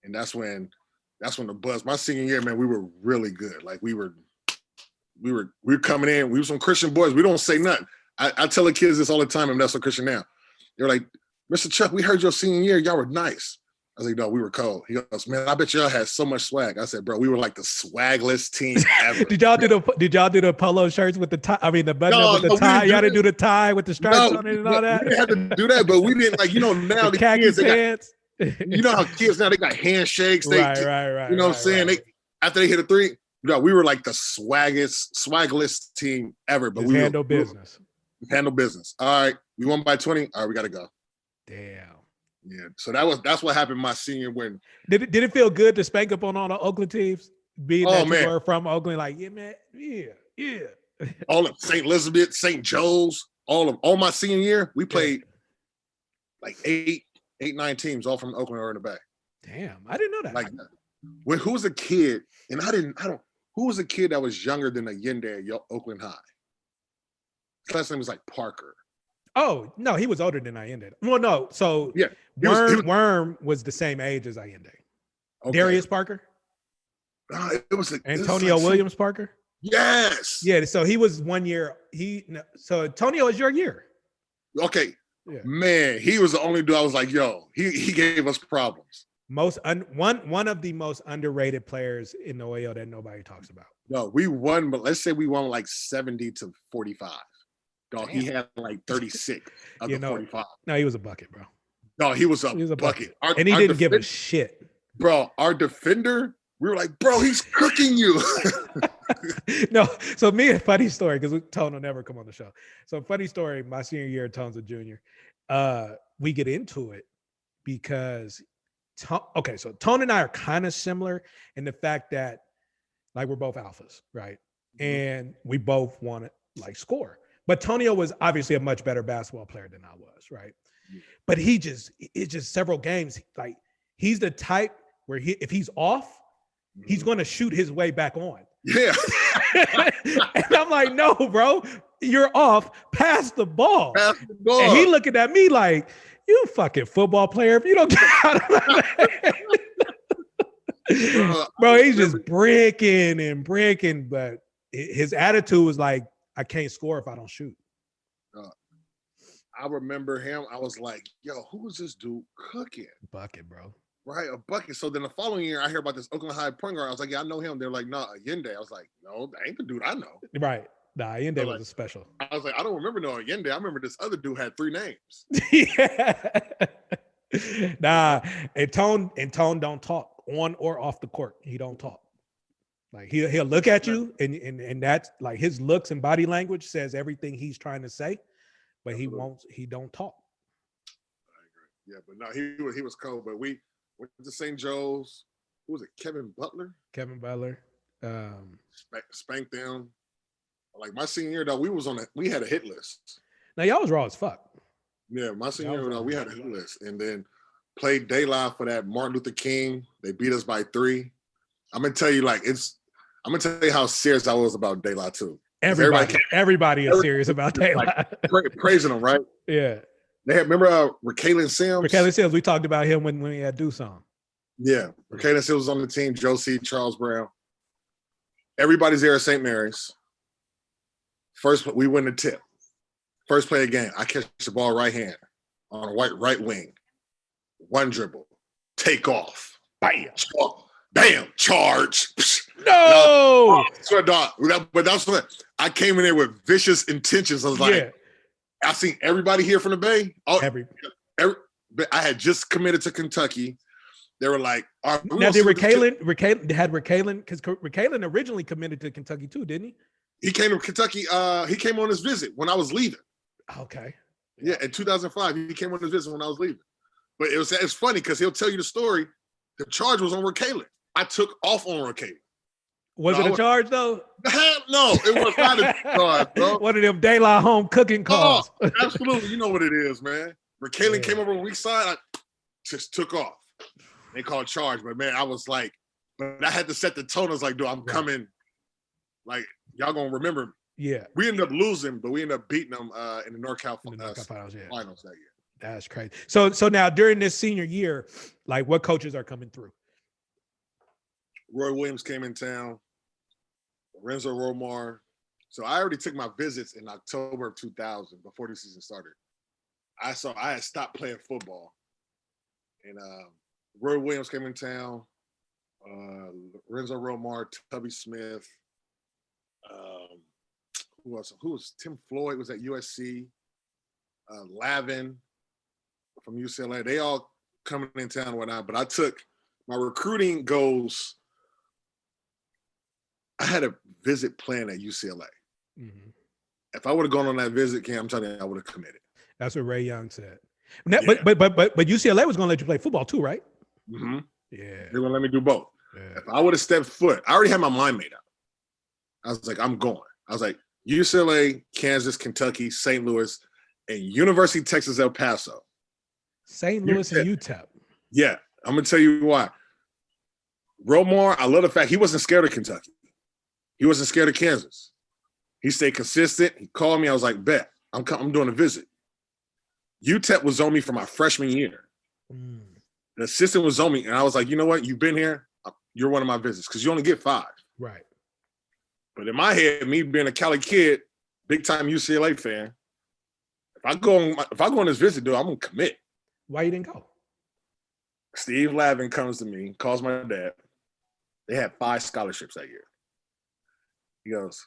And that's when the buzz. My senior year, man, we were really good. Like we were coming in. We were some Christian boys. We don't say nothing. I tell the kids this all the time, and that's so Christian now. They're like, Mr. Chuck, we heard your senior year. Y'all were nice. I was like, no, we were cold. He goes, man, I bet y'all had so much swag. I said, bro, we were like the swagless team ever. Did y'all do the polo shirts with the tie? I mean, the button up with the tie. Y'all didn't do the tie with the stripes on it and all that. We didn't have to do that, but we didn't now the khaki kids, pants. You know how kids now they got handshakes. Right. You know what I'm saying? They after they hit a 3, we were like the swagless team ever. But we handle business. Handle business. All right, we won by 20. All right, we got to go. Damn. Yeah. So that's what happened my senior win. Did it feel good to spank up on all the Oakland teams? Being that you were from Oakland, like, yeah, man, yeah. All of St. Elizabeth, St. Joe's, all my senior year, we played like 9 teams, all from Oakland or in the Bay. Damn, I didn't know that. Like, who was a kid, and who was a kid that was younger than Allende at Oakland High? His last name was like Parker. Oh, no, he was older than Allende. Well, no, so yeah, Worm was the same age as Allende. Okay. Darius Parker? It was Antonio Williams Parker? Yes. Yeah, so he was 1 year. So Antonio is your year. Okay. Yeah. Man, he was the only dude I was like, yo, he gave us problems. One of the most underrated players in the OAO that nobody talks about. No, we won, but let's say we won like 70-45. Dog, he had like 36 of the 45. No, he was a bucket, bro. No, he was a bucket. And he didn't give a shit. Bro, our defender, we were like, bro, he's cooking you. No, so a funny story, because Tone will never come on the show. So funny story, my senior year, Tone's a junior. We get into it because, so Tone and I are kind of similar in the fact that, like, we're both alphas, right? And we both want to, like, score. But Tonio was obviously a much better basketball player than I was, right? But it's just several games, like, he's the type where if he's off, he's going to shoot his way back on. Yeah. And I'm like, no, bro, you're off. Pass the ball. Pass the ball. And he looking at me like, you fucking football player. If you don't get out of my head. Bro, he's just breaking. But his attitude was like, I can't score if I don't shoot. I remember him. I was like, yo, who is this dude cooking? Bucket, bro. Right, a bucket. So then the following year, I hear about this Oakland High point guard. I was like, yeah, I know him. They're like, no, Allende. I was like, no, that ain't the dude I know. Right. Nah, Allende was a special. I was like, I don't remember no Allende. I remember this other dude had 3 names. Yeah. Nah, and Tone don't talk on or off the court. He don't talk. Like he'll look at you and that's like his looks and body language says everything he's trying to say, but he don't talk. Yeah, but no, he was cold. But we went to St. Joe's. Who was it? Kevin Butler. Kevin Butler. Spanked them. Like my senior year, though, we had a hit list. Now y'all was raw as fuck. Yeah, my senior year, though, we had a hit list, and then played daylight for that Martin Luther King. They beat us by 3. I'm gonna tell you, I'm gonna tell you how serious I was about daylight too. Everybody is serious about daylight. Like, praising them, right? Yeah. They had, remember Recalin Sims? Recalin Sims, we talked about him when we had Do Song. Yeah, Recalin Sims was on the team. Josie, Charles Brown. Everybody's there at St. Mary's. First, we win the tip. First play of the game, I catch the ball right hand on a right wing. One dribble, take off, bam, charge. No, but that's what I came in there with vicious intentions. I was like, I seen everybody here from the Bay. I had just committed to Kentucky. They were like, now did Recalin because Recalin originally committed to Kentucky too, didn't he? He came to Kentucky. He came on his visit when I was leaving. Okay. Yeah, in 2005, he came on his visit when I was leaving. But it's funny because he'll tell you the story. The charge was on Recalin. I took off on Recalin. Was it a charge though? No, it was not a charge, bro. One of them daylight home cooking calls. Oh, absolutely. You know what it is, man. Recalin came over on weak side. I just took off. They called charge, but man, I was like, but I had to set the tone. I was like, dude, I'm coming. Like, y'all gonna remember. Yeah. We ended up losing, but we ended up beating them in the NorCal finals that year. That's crazy. So now during this senior year, like what coaches are coming through? Roy Williams came in town. Renzo Romar. So I already took my visits in October of 2000 before the season started. I had stopped playing football, and Roy Williams came in town. Renzo Romar, Tubby Smith. Who else? Who was Tim Floyd? Was at USC. Lavin from UCLA. They all coming in town and whatnot. But I took my recruiting goals. I had a visit planned at UCLA. Mm-hmm. If I would have gone on that visit camp, I'm telling you, I would have committed. That's what Ray Young said. But UCLA was going to let you play football too, right? Mm-hmm. Yeah. They're going to let me do both. Yeah. If I would have stepped foot, I already had my mind made up. I was like, I'm going. I was like, UCLA, Kansas, Kentucky, St. Louis, and University of Texas El Paso. St. Louis and UTEP. Yeah. I'm going to tell you why. Romar, I love the fact he wasn't scared of Kentucky. He wasn't scared of Kansas. He stayed consistent. He called me. I was like, bet. I'm doing a visit. UTEP was on me for my freshman year. Mm. The assistant was on me, and I was like, you know what? You've been here. You're one of my visits because you only get 5. Right. But in my head, me being a Cali kid, big-time UCLA fan, if I go on this visit, dude, I'm going to commit. Why you didn't go? Steve Lavin comes to me, calls my dad. They had 5 scholarships that year. He goes,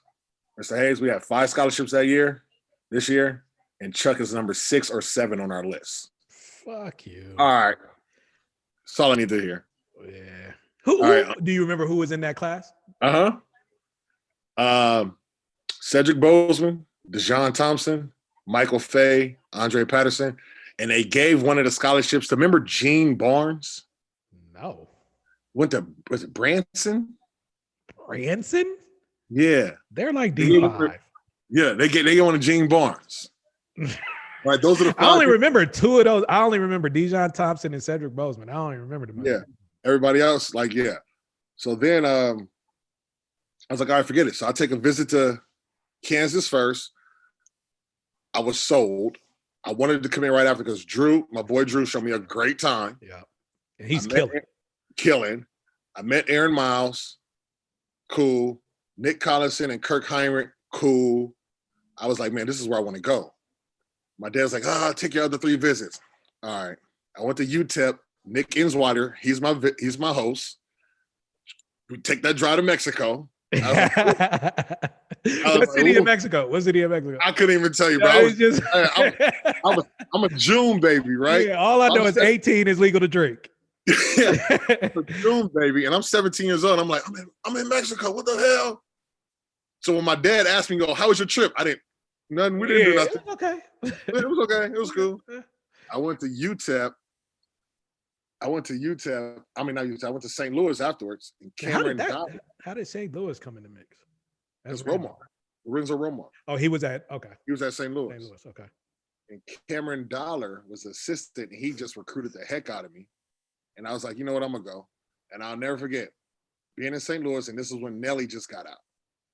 Mr. Hayes, we have 5 scholarships this year, and Chuck is number 6 or 7 on our list. Fuck you. All right. That's all I need to hear. Yeah. Who do you remember who was in that class? Cedric Bozeman, DeJohn Thompson, Michael Fay, Andre Patterson, and they gave one of the scholarships to, remember Gene Barnes? No. Was it Branson? Branson? Yeah. They're like D5. Yeah, they get one of Gene Barnes. Right, those are the 5. I only remember 2 of those. I only remember DeJohn Thompson and Cedric Bozeman. I only remember them. Yeah. Everybody else, yeah. So then I was like, all right, forget it. So I take a visit to Kansas first. I was sold. I wanted to come in right after because my boy Drew, showed me a great time. Yeah. And he's killing. I met Aaron Miles. Cool. Nick Collinson and Kirk Heinrich. Cool. I was like, man, this is where I want to go. My dad's like, take your other 3 visits. All right. I went to UTEP. Nick Inswater, he's my host. We take that drive to Mexico. What city of Mexico? What city of Mexico? I couldn't even tell you, bro. I'm a June baby, right? Yeah, all I know is 18 is legal to drink. Yeah, I'm a June baby, and I'm 17 years old. I'm like, I'm in Mexico. What the hell? So when my dad asked me, how was your trip? I didn't, nothing. We didn't do nothing. It was okay. It was okay. It was cool. I went to UTEP. I went to UTEP. I mean, not UTEP. I went to St. Louis afterwards. And Cameron Dollar. How did St. Louis come in the mix? That's Romar. Lorenzo Romar. Oh, he was at He was at St. Louis. St. Louis, okay. And Cameron Dollar was assistant. And he just recruited the heck out of me. And I was like, you know what? I'm gonna go. And I'll never forget being in St. Louis. And this is when Nelly just got out.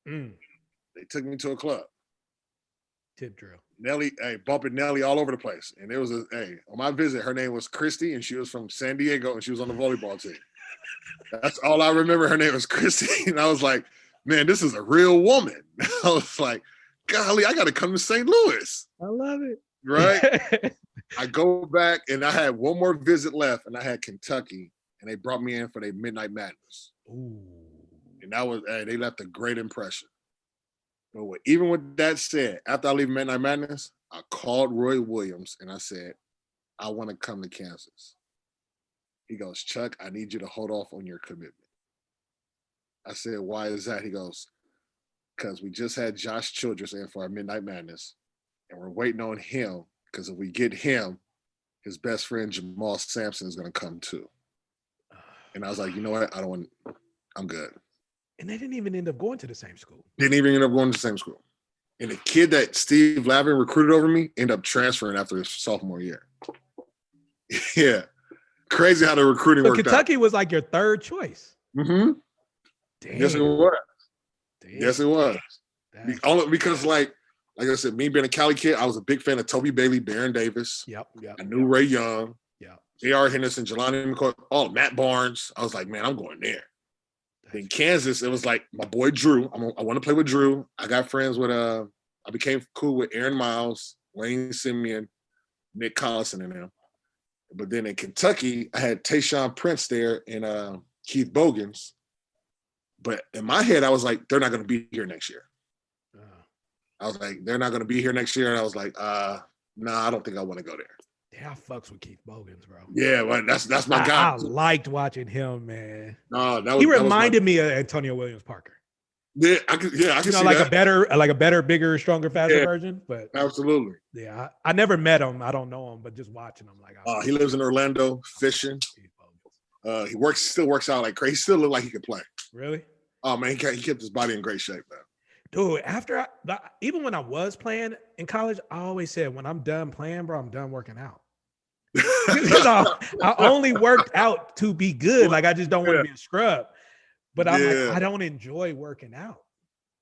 They took me to a club. Tip drill. Nelly, bumping Nelly all over the place. And there was on my visit, her name was Christy, and she was from San Diego, and she was on the volleyball team. That's all I remember. Her name was Christy. And I was like, man, this is a real woman. I was like, golly, I got to come to St. Louis. I love it. Right? I go back, and I had one more visit left, and I had Kentucky, and they brought me in for their Midnight Madness. Ooh. And that was, they left a great impression. But even with that said, after I leave Midnight Madness, I called Roy Williams, and I said, I want to come to Kansas. He goes, Chuck, I need you to hold off on your commitment. I said, why is that? He goes, because we just had Josh Childress in for our Midnight Madness, and we're waiting on him, because if we get him, his best friend Jamal Sampson is going to come too. And I was like, you know what? I'm good. And they didn't even end up going to the same school. Didn't even end up going to the same school. And the kid that Steve Lavin recruited over me ended up transferring after his sophomore year. Yeah. Crazy how the recruiting worked Kentucky out. was like your third choice. Mm-hmm. Damn. Yes, it was. Damn. Yes, it was. Only because, like I said, me being a Cali kid, I was a big fan of Toby Bailey, Baron Davis. Yep. I knew Ray Young. Yeah. J.R. Henderson, Jelani McCoy, Matt Barnes. I was like, man, I'm going there. In Kansas, it was like my boy Drew. I want to play with Drew. I got friends with I became cool with Aaron Miles, Wayne Simeon, Nick Collison, and them. But then in Kentucky, I had Tayshaun Prince there and Keith Bogans. But in my head, I was like, they're not going to be here next year. I was like, they're not going to be here next year. And I was like, nah, I don't think I want to go there. Yeah, I fucks with Keith Bogans, bro. Yeah, well, that's my guy. I liked watching him, man. He reminded me of Antonio Williams Parker. Yeah, I can see like that. a better, bigger, stronger, faster version. But absolutely. Yeah, I never met him. I don't know him, but just watching him, like he lives in Orlando fishing. He still works out like crazy. He still look like he could play. Really? Oh man, he kept his body in great shape, man. Dude, even when I was playing in college, I always said, when I'm done playing, bro, I'm done working out. I only worked out to be good. Like, I just don't want to be a scrub. But I'm like, I don't enjoy working out.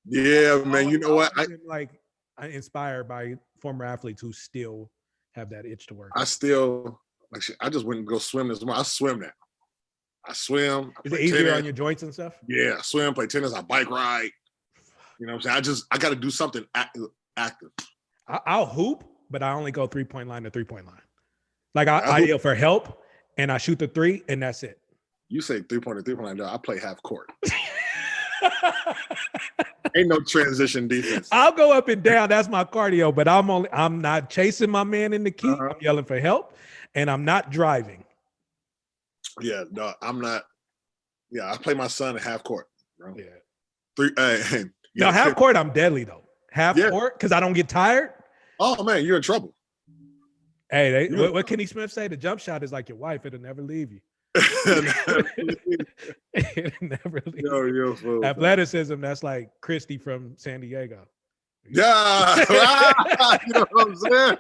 Yeah, man. You know what? I'm inspired by former athletes who still have that itch to work. I just went and go swim this morning. I swim now. I swim. Is it easier on your joints and stuff? Yeah, I swim, play tennis, I bike ride. You know what I'm saying? I got to do something active. I'll hoop, but I only go 3-point line to 3-point line. Like I yell for help and I shoot the 3 and that's it. You say 3-point to 3-point line. I play half court. Ain't no transition defense. I'll go up and down. That's my cardio, but I'm not chasing my man in the key. I'm yelling for help and I'm not driving. Yeah, no, I'm not. Yeah, I play my son at half court. Bro. Yeah. Half court, I'm deadly though. Half court, because I don't get tired. Oh man, you're in trouble. Hey, what Kenny Smith say? The jump shot is like your wife; it'll never leave you. It'll never leave you. Athleticism, that's like Christy from San Diego. Yeah, you know what I'm saying,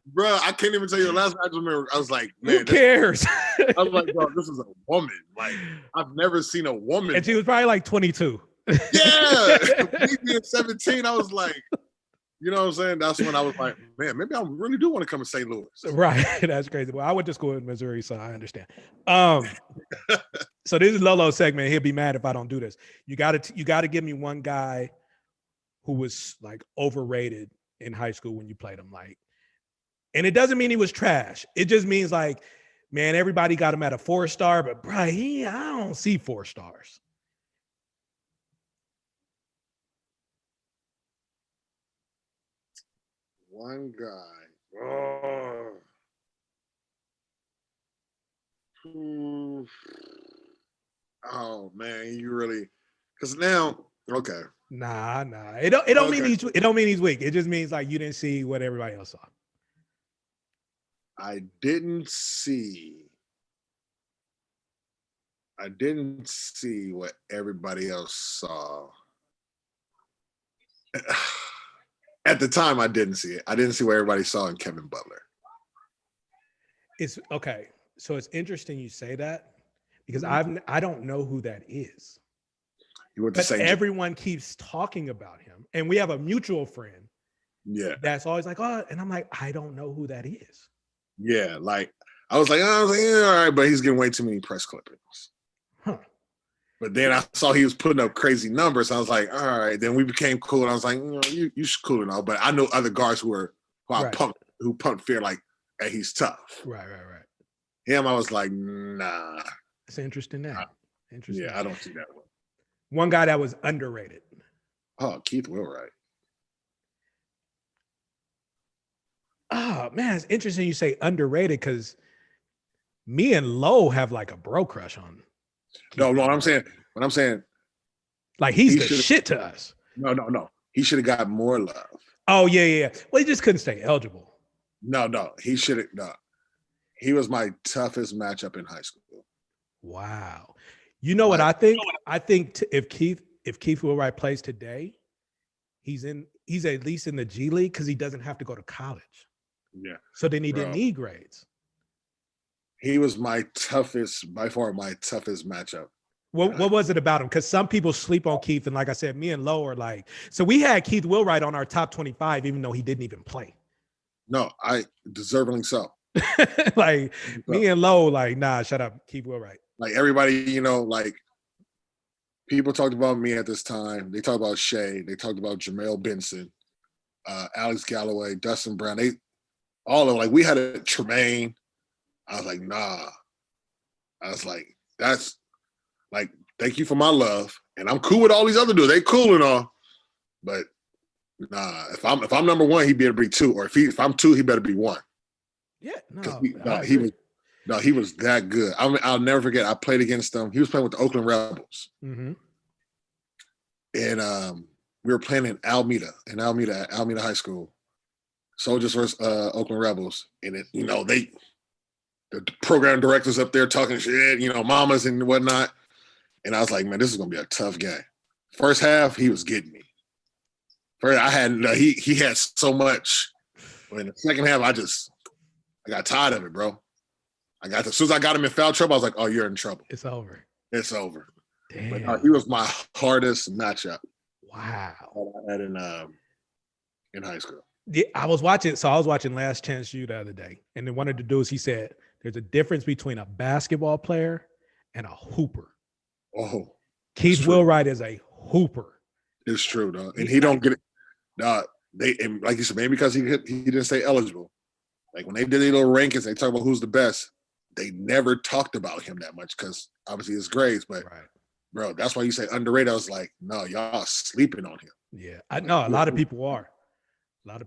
bro. I can't even tell you the last time. I just remember I was like, man, who cares? I was like, bro, this is a woman. Like, I've never seen a woman. And she was probably like 22. Yeah, me being 17, I was like, you know what I'm saying? That's when I was like, man, maybe I really do want to come to St. Louis. Right, that's crazy. Well, I went to school in Missouri, so I understand. So this is Lolo's segment. He'll be mad if I don't do this. You got to give me one guy who was like overrated in high school when you played him, like. And it doesn't mean he was trash. It just means like, man, everybody got him at a 4-star, but bro, I don't see 4 stars. One guy. Oh man, you really? Because now, okay. Nah. It don't mean he's weak. It just means like you didn't see what everybody else saw. I didn't see I didn't see what everybody else saw. At the time, I didn't see it. I didn't see what everybody saw in Kevin Butler. It's okay. So it's interesting you say that because Mm-hmm. I don't know who that is. He went to But St. everyone keeps talking about him. And we have a mutual friend Yeah. that's always like, oh, and I'm like, I don't know who that is. Yeah. Like, I was like, yeah, all right, but he's getting way too many press clippings. Huh. But then I saw he was putting up crazy numbers. I was like, all right. Then we became cool. And I was like, you should cool and all. But I know other guards who Right. pump fear like, hey, he's tough. Right. Him, I was like, nah. It's an interesting name. Interesting. Yeah, I don't see that one. One guy that was underrated. Oh, Keith Wilwright. Oh man, it's interesting you say underrated because me and Lowe have like a bro crush on. No, what I'm saying, like he's the shit to us. No. He should have got more love. Oh yeah. Well, he just couldn't stay eligible. No. He should have. No, he was my toughest matchup in high school. Wow. You know what I think? I think if Keith Wilwright plays today, he's at least in the G League because he doesn't have to go to college. Yeah. So then he didn't need grades. He was by far my toughest matchup. What was it about him? Because some people sleep on Keith, and like I said, me and Lowe are like, so we had Keith Wilwright on our top 25, even though he didn't even play. No, I deservingly so. Like me and Lowe, like, nah, shut up, Keith Wilwright. Like everybody, like people talked about me at this time. They talked about Shea. They talked about Jamel Benson, Alex Galloway, Dustin Brown. They all of like we had a Tremaine. I was like, nah. I was like, that's like, thank you for my love. And I'm cool with all these other dudes. They cool and all. But nah, if I'm number one, he better be two. Or if I'm two, he better be one. Yeah, he was that good. I'll never forget. I played against him. He was playing with the Oakland Rebels. Mm-hmm. And we were playing in Alameda High School. Soldiers versus Oakland Rebels. And it, the program directors up there talking shit, mamas and whatnot. And I was like, man, this is gonna be a tough game. First half, he was getting me. He had so much. But in the second half, I got tired of it, bro. As soon as I got him in foul trouble, I was like, oh, you're in trouble. It's over. Damn. But he was my hardest matchup. Wow. I had in high school. Yeah, I was watching Last Chance U the other day, and then one of the dudes, he said, there's a difference between a basketball player and a hooper. Oh. Keith Wilwright is a hooper. It's true, though. And he don't get it. And like you said, maybe because he didn't stay eligible. Like when they did their little rankings, they talk about who's the best. They never talked about him that much because obviously his grades. But bro, that's why you say underrated. I was like, no, y'all sleeping on him. Yeah, I know a lot of people are.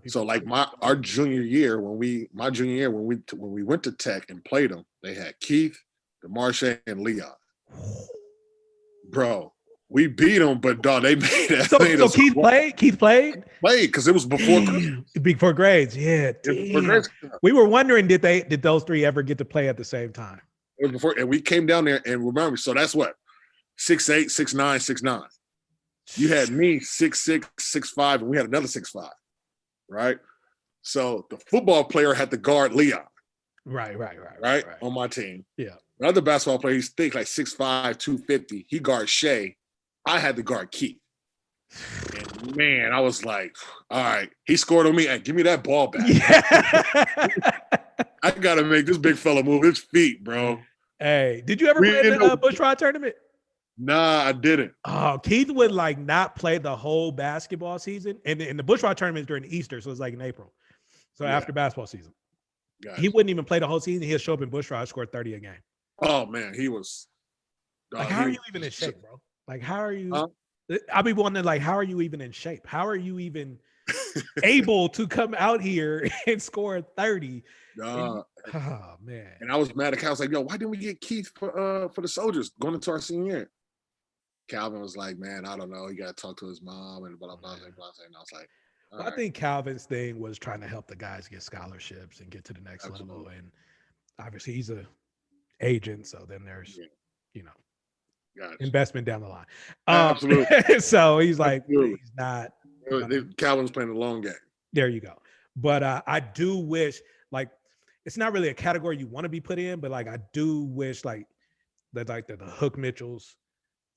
So like our junior year, when we went to Tech and played them, they had Keith, DeMarshe, and Leon. Bro, we beat them, but dog, they made that. So Keith played. Keith played because it was before grades. Yeah, before grades. We were wondering did those three ever get to play at the same time? It was before, and we came down there and remember. So that's what 6'8", 6'9", 6'9". You had me 6'6", 6'5", and we had another 6'5". Right. So the football player had to guard Leon. Right. On my team. Yeah. Another basketball player, he's thick, like 6'5", 250. He guards Shea. I had to guard Keith. And man, I was like, all right, he scored on me. Hey, give me that ball back. Yeah. I got to make this big fella move his feet, bro. Hey, did you ever play in the Bush Rod tournament? Nah, I didn't. Oh, Keith would like not play the whole basketball season. And the Bush Rod tournament is during Easter, so it's like in April. So after basketball season. Gotcha. He wouldn't even play the whole season. He'll show up in Bush Rod, score 30 a game. Oh man, he was like, how are you even in shape, bro? Like, how are you? I'll be wondering, like, how are you even in shape? How are you even able to come out here and score 30? Oh man. And I was mad at Cal. I was like, yo, why didn't we get Keith for the Soldiers going into our senior year? Calvin was like, man, I don't know. He got to talk to his mom and blah, blah, blah, blah. And I was like, I think Calvin's thing was trying to help the guys get scholarships and get to the next level. And obviously he's a agent. So then there's, Gotcha. investment down the line. Absolutely. So he's like, Absolutely. he's not. Calvin's playing the long game. There you go. But I do wish, like, it's not really a category you want to be put in, but like I do wish like that, like the Hook Mitchells,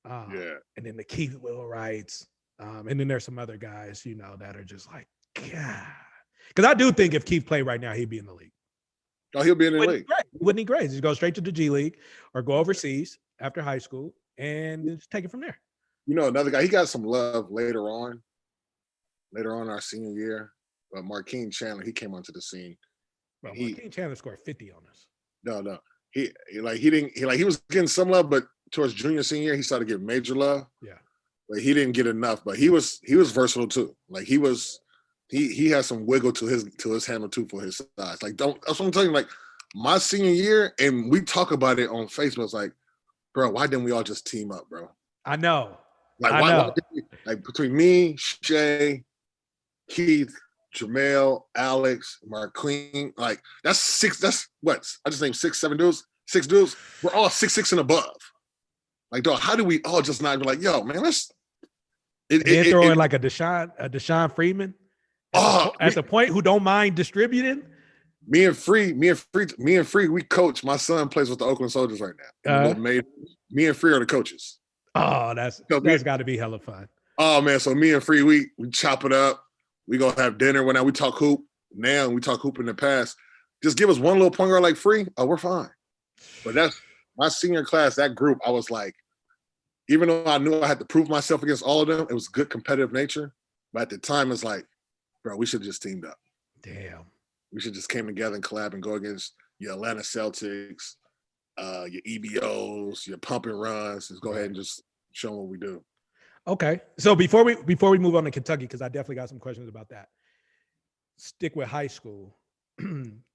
and then the Keith Wheelwrights, and then there's some other guys, you know, that are just like, God. Because I do think if Keith played right now, he'd be in the league. Oh, he'll be in the league. Wouldn't he great? Just go straight to the G League or go overseas after high school and just take it from there. You know, another guy, he got some love later on our senior year. But Marquine Chandler, he came onto the scene. Bro, Marquine Chandler scored 50 on us. No. He was getting some love, but towards junior, senior year, he started getting major love. Yeah. But he didn't get enough. But he was versatile too. Like he has some wiggle to his handle too for his size. Like that's what I'm telling you. Like my senior year, and we talk about it on Facebook. It's like, bro, why didn't we all just team up, bro? I know. Like why like between me, Shay, Keith, Jamel, Alex, Marquine, like that's six. That's what I just named 6, 7 dudes. 6 dudes. We're all 6'6" and above. Like, dog, how do we all just not be like, yo, man, let's throw in like a Deshaun Freeman at the point who don't mind distributing. Me and Free, we coach. My son plays with the Oakland Soldiers right now. Me and Free are the coaches. Oh, that's got to be hella fun. Oh man, so me and Free, we chop it up. We gonna have dinner when we talk hoop. Now we talk hoop in the past. Just give us one little point guard like Free. Oh, we're fine. But that's my senior class. That group, I was like, even though I knew I had to prove myself against all of them, it was good competitive nature. But at the time, it's like, bro, we should have just teamed up. Damn. We should just came together and collab and go against your Atlanta Celtics, your EBOs, your pump and runs. Just go ahead and just show them what we do. Okay. So before we move on to Kentucky, because I definitely got some questions about that. Stick with high school.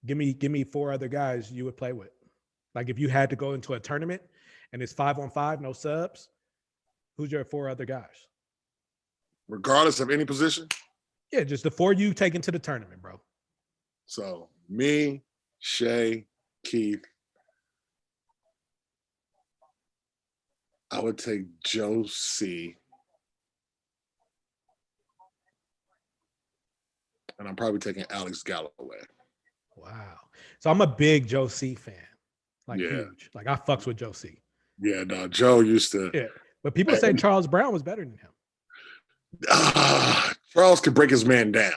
Give me 4 other guys you would play with. Like if you had to go into a tournament and it's 5-on-5, no subs, who's your 4 other guys? Regardless of any position? Yeah, just the 4 you take into the tournament, bro. So me, Shay, Keith. I would take Joe C. And I'm probably taking Alex Galloway. Wow. So I'm a big Joe C fan. Like Yeah. huge. Like I fucks with Joe C. Yeah, no, Joe used to. Yeah. But people say Charles Brown was better than him. Charles could break his man down.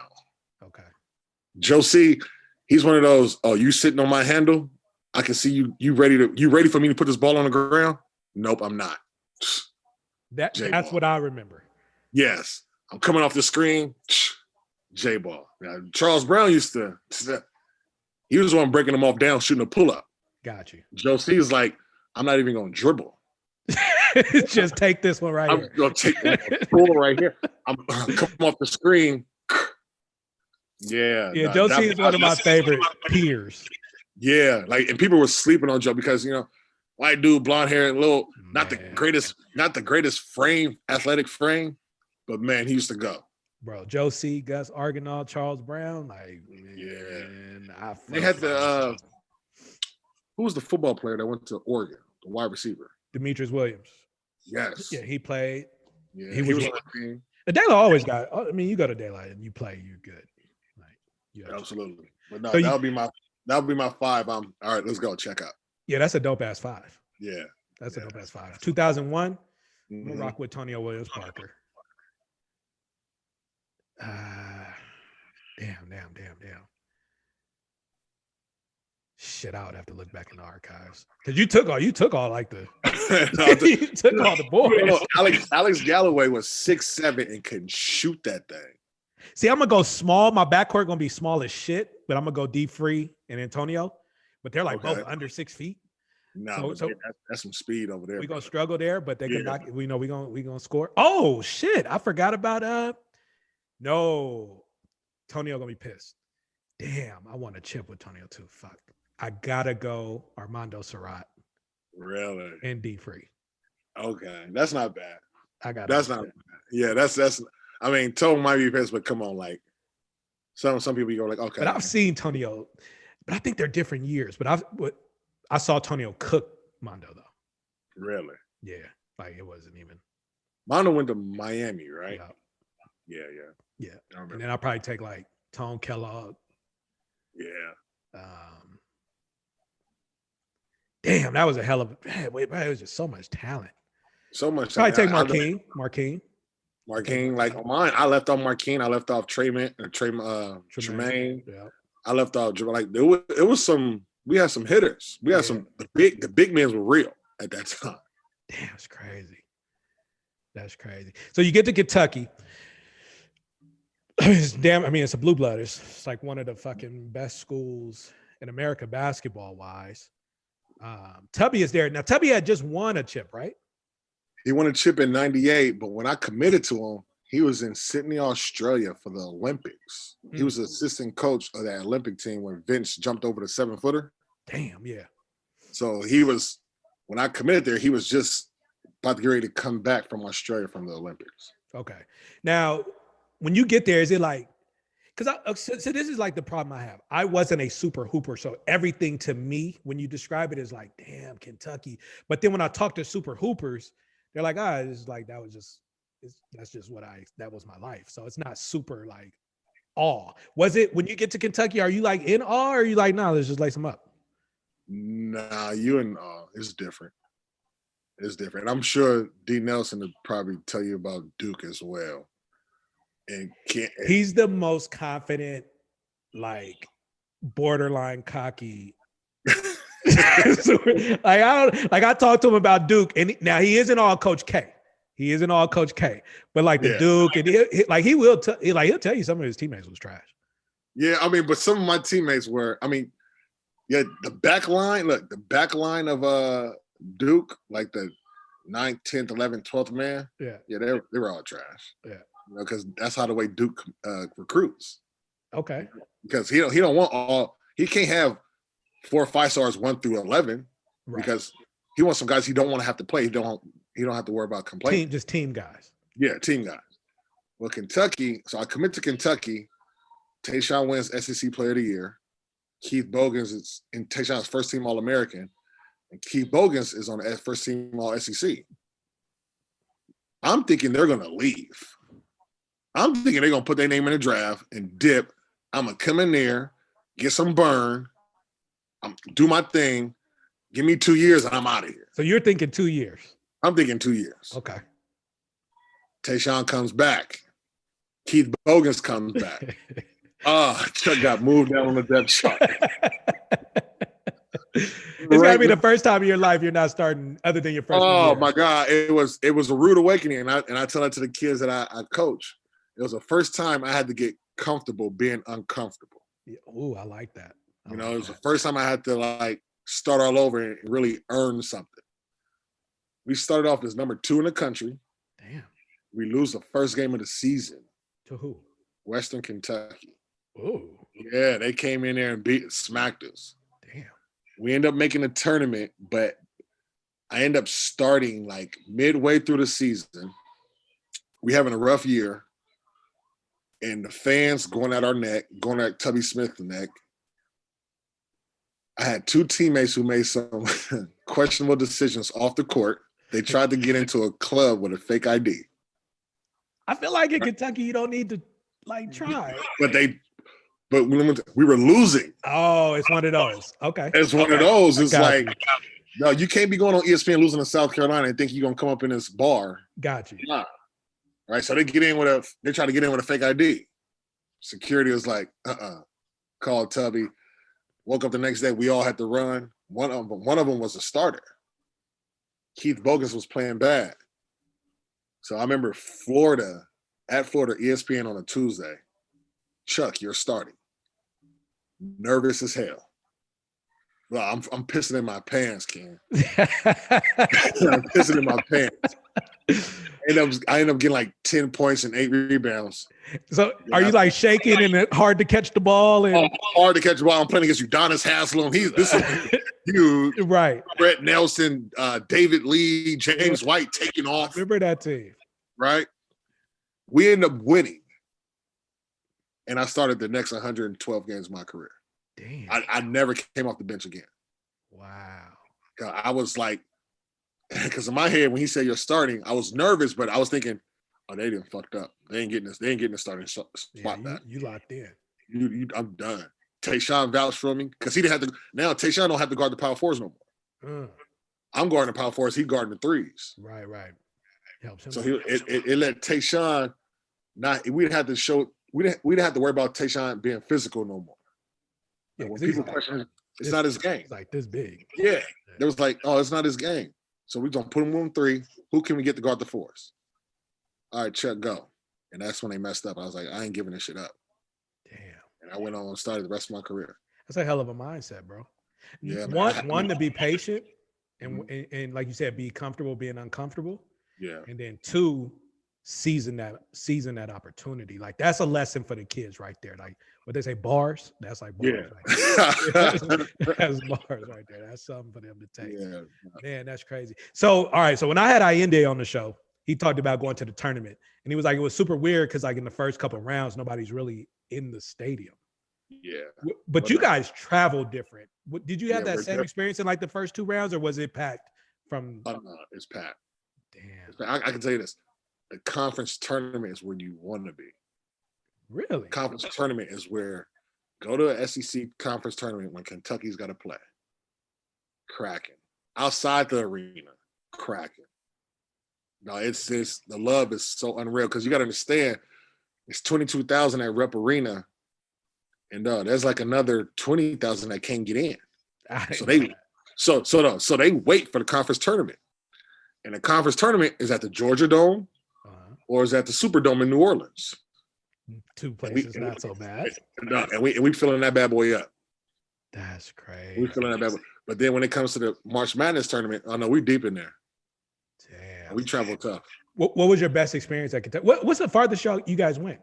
Okay. Joe C, he's one of those, oh, you sitting on my handle? I can see you ready for me to put this ball on the ground? Nope, I'm not. That's what I remember. Yes. I'm coming off the screen. J-ball. Now, Charles Brown he was the one breaking them off down, shooting a pull-up. Got you. Joe C is like, I'm not even going to dribble. Just take this one right here. I'm going to take the pull right here. I'm coming off the screen. Yeah. Yeah, Joe C is one of my favorite peers. Yeah, like, and people were sleeping on Joe because, you know, white dude, blonde hair, and little, not the greatest frame, athletic frame, but man, he used to go. Bro, Joe C, Gus Argonaut, Charles Brown, like, man, yeah. They had the who was the football player that went to Oregon, the wide receiver? Demetrius Williams. Yes. Yeah, he played. Yeah, he was on the team. The Daylight always got. I mean, you go to Daylight and you play, you're good. Like, absolutely. But no, so that would be my 5. All right, let's go check out. Yeah, that's a dope ass 5. Yeah, that's a dope ass 5. 2001. Mm-hmm. We'll rock with Tonio Williams Parker. Damn. Shit, I would have to look back in the archives because you took all like the you took all the boys. Alex Galloway was 6'7" and couldn't shoot that thing. See, I'm gonna go small. My backcourt gonna be small as shit, but I'm gonna go D Free and Antonio. But they're like both under 6 feet. No, so that's some speed over there. We're gonna struggle there, but they can knock. We know we gonna score. Oh shit! I forgot about No, Tonio gonna be pissed. Damn, I want to chip with Tonio too. Fuck. I gotta go Armando Surratt. Really? And D Free. Okay, that's not bad. That's not bad. Yeah, that's. I mean, Tone might be pissed, but come on, like some people you go like, okay. But I've seen Tonio, but I think they're different years. But I saw Tonio cook Mondo though. Really? Yeah. Like it wasn't even. Mondo went to Miami, right? Yeah. Yeah. I remember. And then I'll probably take like Tone Kellogg. Yeah. Damn, that was a hell of a. Man, wait, it was just so much talent. So much. Probably take Marquine. Like on mine, I left off Marquine. I left off Tremaine. Yeah. I left off like it was some. We had some hitters. We had some the big men were real at that time. Damn, it's crazy. That's crazy. So you get to Kentucky. It's a blue blood. It's like one of the fucking best schools in America basketball wise. Tubby is there now. Tubby had just won a chip, right? He won a chip in '98, but when I committed to him, he was in Sydney, Australia for the Olympics. He was the assistant coach of that Olympic team when Vince jumped over the 7-footer. Damn, yeah. So when I committed there, he was just about to get ready to come back from Australia from the Olympics. Okay. Now, when you get there, is it like, because so this is like the problem I have. I wasn't a super hooper, so everything to me, when you describe it, is like, damn, Kentucky. But then when I talk to super hoopers, they're like, it's like that was my life. So it's not super like awe. Was it when you get to Kentucky? Are you like in awe, or are you like, let's just lace them up? Nah, you in awe. It's different. It's different. I'm sure D. Nelson would probably tell you about Duke as well. And he's the most confident, like borderline cocky. I talked to him about Duke, and now he isn't all Coach K. But like the Duke, and he'll tell you some of his teammates was trash. Yeah, but some of my teammates were. The back line. Look, the back line of Duke, like the 9th, 10th, 11th, 12th man. Yeah, they were all trash. Yeah. Because that's how the way Duke recruits. Okay. Because he don't want all. He can't have 4 or 5 stars 1 through 11, right? Because he wants some guys he don't want to have to play. He don't have to worry about complaining. Just team guys. Yeah, team guys. Well, Kentucky. So I commit to Kentucky. Tayshaun wins SEC Player of the Year. Keith Bogans is in Tayshaun's first team All-American, and Keith Bogans is on the first team All-SEC. I'm thinking they're gonna leave. I'm thinking they're going to put their name in the draft and dip. I'm going to come in there, get some burn, do my thing, give me 2 years, and I'm out of here. So you're thinking 2 years? I'm thinking 2 years. Okay. Tayshaun comes back. Keith Bogans comes back. Chuck got moved down on the depth chart. It's got to be the first time in your life you're not starting other than your freshman year. Oh, my God. It was a rude awakening, and I tell that to the kids that I coach. It was the first time I had to get comfortable being uncomfortable. Yeah. Ooh, I like that. It was the first time I had to like start all over and really earn something. We started off as number 2 in the country. Damn. We lose the first game of the season. To who? Western Kentucky. Ooh. Yeah, they came in there and smacked us. Damn. We end up making a tournament, but I end up starting like midway through the season. We having a rough year. And the fans going at our neck, going at Tubby Smith's neck. I had 2 teammates who made some questionable decisions off the court. They tried to get into a club with a fake ID. I feel like in Kentucky, you don't need to like try. But we were losing. Oh, it's one of those. Okay. It's one of those. It's like, no, you can't be going on ESPN losing to South Carolina and think you're going to come up in this bar. Got you. Nah. Right, so they try to get in with a fake ID. Security was like, called Tubby. Woke up the next day, we all had to run. One of them was a starter. Keith Bogans was playing bad. So I remember Florida, ESPN on a Tuesday. Chuck, you're starting. Nervous as hell. Well, I'm pissing in my pants, Ken. I'm pissing in my pants. I end up getting like 10 points and 8 rebounds. So are you like shaking and hard to catch the ball? And hard to catch the ball. I'm playing against Udonis Haslem. This is huge. Right. Brett Nelson, David Lee, James White taking off. Remember that team. Right. We end up winning. And I started the next 112 games of my career. Damn. I never came off the bench again. Wow. I was like, Because in my head, when he said you're starting, I was nervous, but I was thinking, oh, they didn't fucked up. They ain't getting this. They ain't getting the starting spot back. You locked in. I'm done. Tayshaun vouched for me because he didn't have to. Now Tayshaun don't have to guard the power fours no more. I'm guarding the power fours. He guarding the threes. Right. Helps him. So it let Tayshaun not. We didn't have to show. We didn't have to worry about Tayshaun being physical no more. Yeah, when people question, it's not his game. It's like this big. Yeah. There was like, oh, it's not his game. So we're gonna put him on three. Who can we get to guard the fours? All right, Chuck, go. And that's when they messed up. I was like, I ain't giving this shit up. Damn. And I went on and started the rest of my career. That's a hell of a mindset, bro. Yeah. One to be patient and like you said, be comfortable being uncomfortable. Yeah. And then two, season that opportunity. Like that's a lesson for the kids right there. Like what they say, bars. That's like bars. Yeah. That's bars right there. That's something for them to take. Yeah. Man, that's crazy. So all right. So when I had Allende on the show, he talked about going to the tournament, and he was like, it was super weird because like in the first couple of rounds, nobody's really in the stadium. Yeah. But you guys traveled different. Did you have that same different. experience in like the first 2 rounds, or was it packed from? No, it's packed. Damn. I can tell you this. The conference tournament is where you want to be. Really? Conference tournament is where go to an SEC conference tournament when Kentucky's got to play. Cracking. Outside the arena, cracking. No, it's the love is so unreal because you got to understand it's 22,000 at Rep Arena, and there's like another 20,000 that can't get in. So they wait for the conference tournament, and the conference tournament is at the Georgia Dome or is at the Superdome in New Orleans. 2 places, not so bad. And we filling that bad boy up. That's crazy. We filling that bad boy. But then when it comes to the March Madness tournament, oh no, we deep in there. Damn. We travel tough. What was your best experience at Kentucky? What's the farthest show you guys went?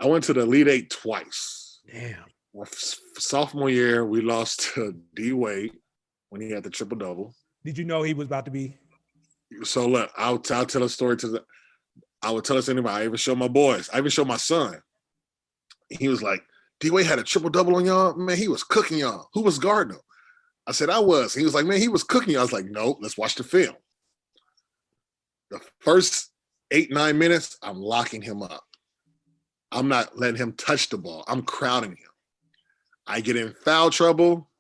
I went to the Elite Eight twice. Damn. My sophomore year, we lost to D Wade when he had the triple double. Did you know he was about to be? So look, I'll tell a story I would tell us anybody. I even show my boys. I even show my son. He was like, D Wade had a triple double on y'all. Man, he was cooking y'all. Who was guarding him? I said, I was. He was like, man, he was cooking you. I was like, no, let's watch the film. The first 8-9 minutes, I'm locking him up. I'm not letting him touch the ball. I'm crowding him. I get in foul trouble.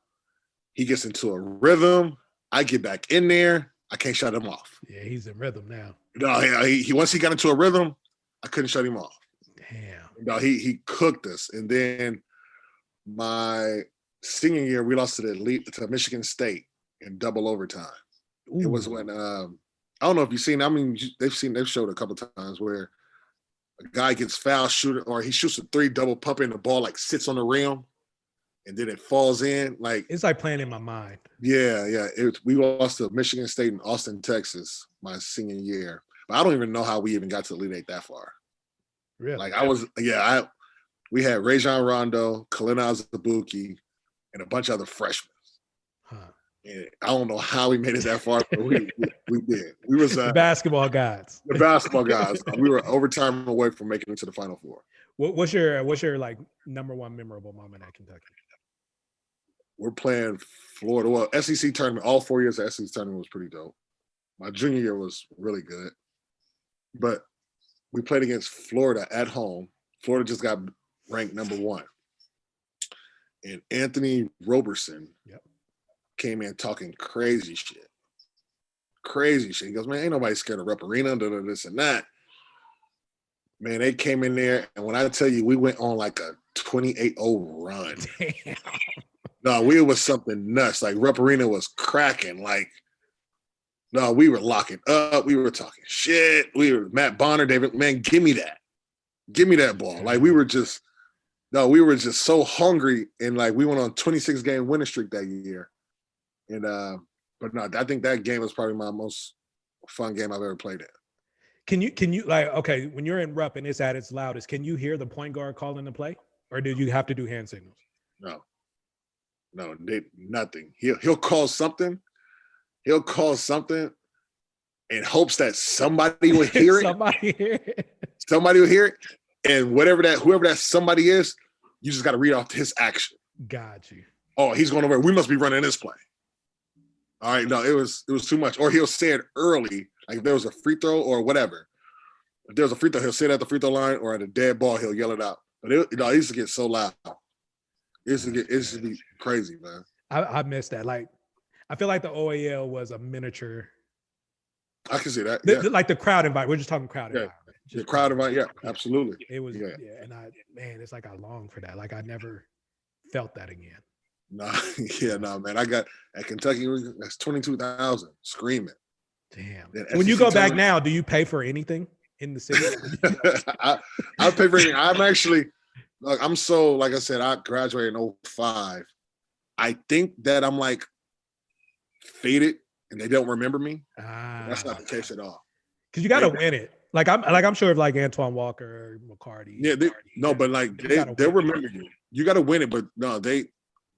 He gets into a rhythm. I get back in there. I can't shut him off. Yeah, he's in rhythm now. No, he once he got into a rhythm, I couldn't shut him off. Damn. No, he cooked us. And then my senior year, we lost to Michigan State in double overtime. Ooh. It was when I don't know if you've seen. I mean, they've showed a couple times where a guy gets foul shooting, or he shoots a 3 double pump and the ball like sits on the rim, and then it falls in. Like it's like playing in my mind. Yeah. We lost to Michigan State in Austin, Texas, my senior year. But I don't even know how we even got to Elite Eight that far. Really? Like we had Rajon Rondo, Kalina Azubuike, and a bunch of other freshmen. Huh. And I don't know how we made it that far, but we did. We was the basketball guys. The basketball guys. We were overtime away from making it to the Final Four. What's your like number one memorable moment at Kentucky? We're playing Florida. Well, SEC tournament. All 4 years of SEC tournament was pretty dope. My junior year was really good, but we played against Florida at home. Florida just got ranked number 1, and Anthony Roberson came in talking crazy shit. He goes, man, ain't nobody scared of Rep Arena, this and that. Man, they came in there, and when I tell you, we went on like a 28-0 run. Damn. No, we was something nuts. Like Rep Arena was cracking. Like, no, we were locking up. We were talking shit. We were Matt Bonner, David. Man, give me that. Give me that ball. Like we were just so hungry, and like we went on 26-game winning streak that year. And but no, I think that game was probably my most fun game I've ever played in. Can you like, okay, when you're in Rep and it's at its loudest, can you hear the point guard calling the play, or did you have to do hand signals? No, nothing. He'll call something. He'll call something in hopes that somebody will hear it. Somebody will hear it. And whoever that somebody is, you just got to read off his action. Got you. Oh, he's going over. We must be running this play. All right, no, it was too much. Or he'll say it early, like if there was a free throw or whatever. If there's a free throw, he'll sit at the free throw line, or at a dead ball, he'll yell it out. But it used to get so loud. It used to be crazy, man. I missed that. Like, I feel like the OAL was a miniature. I can see that. Yeah. Like the crowd invite. We're just talking crowd environment. The crowd environment, yeah, absolutely. It was, and it's like I long for that. Like I never felt that again. Nah, man. I got at Kentucky, that's 22,000 screaming. Damn. When you go back now, do you pay for anything in the city? I pay for anything. I'm actually, I'm so, like I said, I graduated in 2005. I think that I'm like faded and they don't remember me. That's not the case at all. Because you got to win it. I'm sure if like Antoine Walker, McCarty. Yeah, but like they remember you. You got to win it, but no, they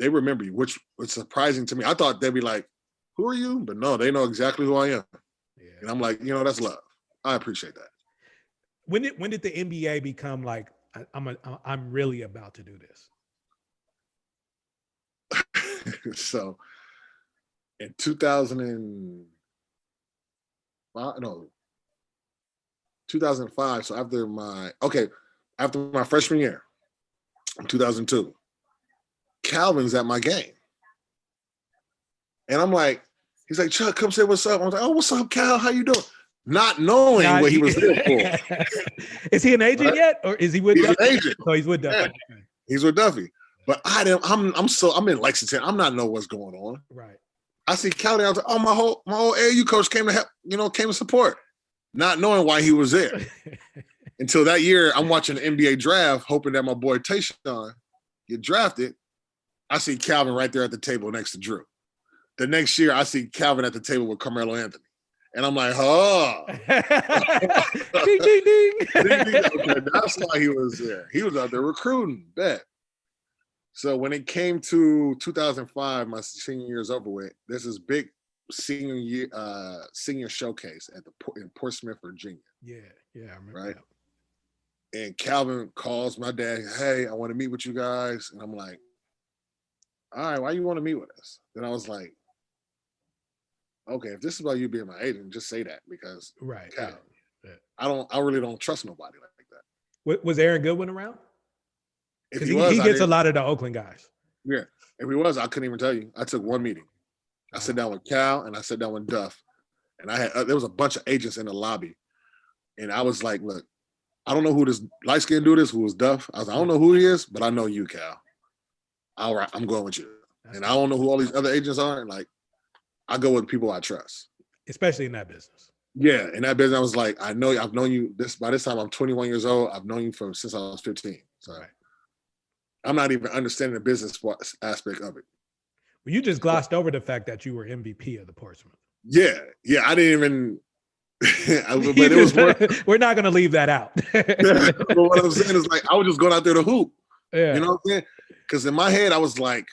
remember you, which was surprising to me. I thought they'd be like, "Who are you?" But no, they know exactly who I am. Yeah. And I'm like, that's love. I appreciate that. When did the NBA become like I'm really about to do this? So in 2005. So after my freshman year, in 2002, Calvin's at my game. And I'm like, he's like, Chuck, come say what's up. I was like, oh, what's up, Cal? How you doing? Not knowing what he was there for. Is he an agent yet? Or is he with Duffy? An agent. Oh, he's with Duffy. Yeah. He's with Duffy. But I'm in Lexington. I'm not know what's going on. Right. I see Cal. I was like, oh, my whole AAU coach came to help, came to support. Not knowing why he was there. Until that year, I'm watching the NBA draft, hoping that my boy Tayshaun get drafted. I see Calvin right there at the table next to Drew. The next year, I see Calvin at the table with Carmelo Anthony. And I'm like, oh. Ding, ding, ding. Okay, that's why he was there. He was out there recruiting, bet. So when it came to 2005, my senior year is over with, there's this big senior showcase in Portsmouth, Virginia. Yeah, I remember right? that. And Calvin calls my dad, hey, I want to meet with you guys. And I'm like, all right, why you want to meet with us? Then I was like, okay, if this is about you being my agent, just say that because right. Cal, yeah. I really don't trust nobody like that. Was Aaron Goodwin around? If he gets a lot of the Oakland guys. Yeah. If he was, I couldn't even tell you. I took one meeting. I sat down with Cal and I sat down with Duff. And there was a bunch of agents in the lobby. And I was like, look, I don't know who this light-skinned dude is, who was Duff. I was like, I don't know who he is, but I know you, Cal. All right, I'm going with you. And I don't know who all these other agents are. And like, I go with people I trust. Especially in that business. Yeah, in that business, I was like, I've known you by this time I'm 21 years old. I've known you since I was 15. So right. I'm not even understanding the business aspect of it. Well, you just glossed over the fact that you were MVP of the Portsmouth. Yeah, I didn't even. But it was we're not going to leave that out. Yeah, but what I'm saying is like I was just going out there to hoop. Yeah. You know what I'm saying? Because in my head I was like,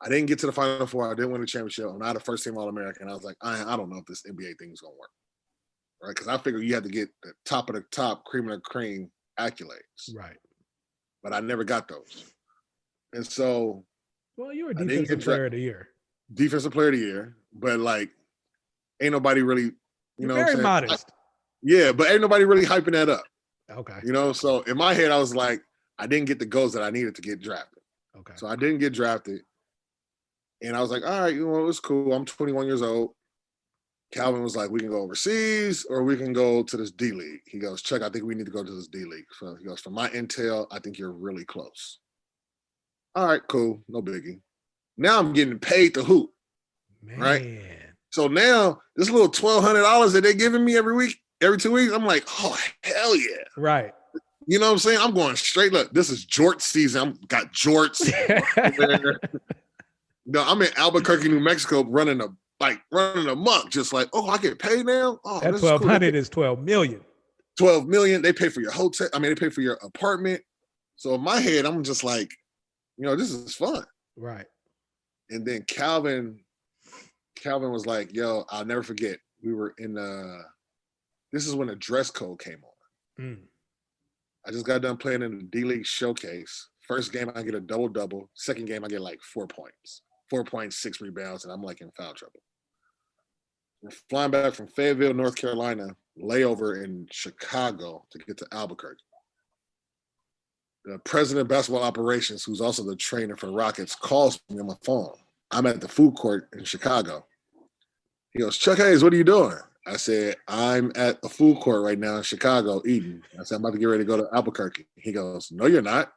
I didn't get to the Final Four. I didn't win the championship. I'm not a first-team All-American. I was like, I don't know if this NBA thing is going to work, right? Because I figured you had to get the top of the top, cream of the cream accolades, right? But I never got those, and so. Well, you were defensive player of the year. Defensive player of the year, but like, ain't nobody really. You know, very modest. But ain't nobody really hyping that up. Okay. So in my head, I was like, I didn't get the goals that I needed to get drafted. Okay. So I didn't get drafted. And I was like, all right, it was cool. I'm 21 years old. Calvin was like, we can go overseas or we can go to this D League. He goes, Chuck, I think we need to go to this D League. So he goes, from my intel, I think you're really close. All right, cool. No biggie. Now I'm getting paid to hoop. Man. Right? So now this little $1,200 that they're giving me every 2 weeks, I'm like, oh, hell yeah. Right. You know what I'm saying? I'm going straight. Look, this is jorts season. I'm got jorts. No, I'm in Albuquerque, New Mexico, running amok, just like, oh, I get paid now? Oh, that 1,200 is 12 million. 12 million. They pay for your hotel. They pay for your apartment. So in my head, I'm just like, this is fun. Right. And then Calvin was like, yo, I'll never forget. We were in this is when the dress code came on. Mm. I just got done playing in the D-League showcase. First game, I get a double-double. Second game, I get like 4 points, 4.6 rebounds, and I'm like in foul trouble. We're flying back from Fayetteville, North Carolina, layover in Chicago to get to Albuquerque. The president of basketball operations, who's also the trainer for the Rockets, calls me on my phone. I'm at the food court in Chicago. He goes, Chuck Hayes, what are you doing? I said, I'm at a food court right now in Chicago eating. I said, I'm about to get ready to go to Albuquerque. He goes, no, you're not.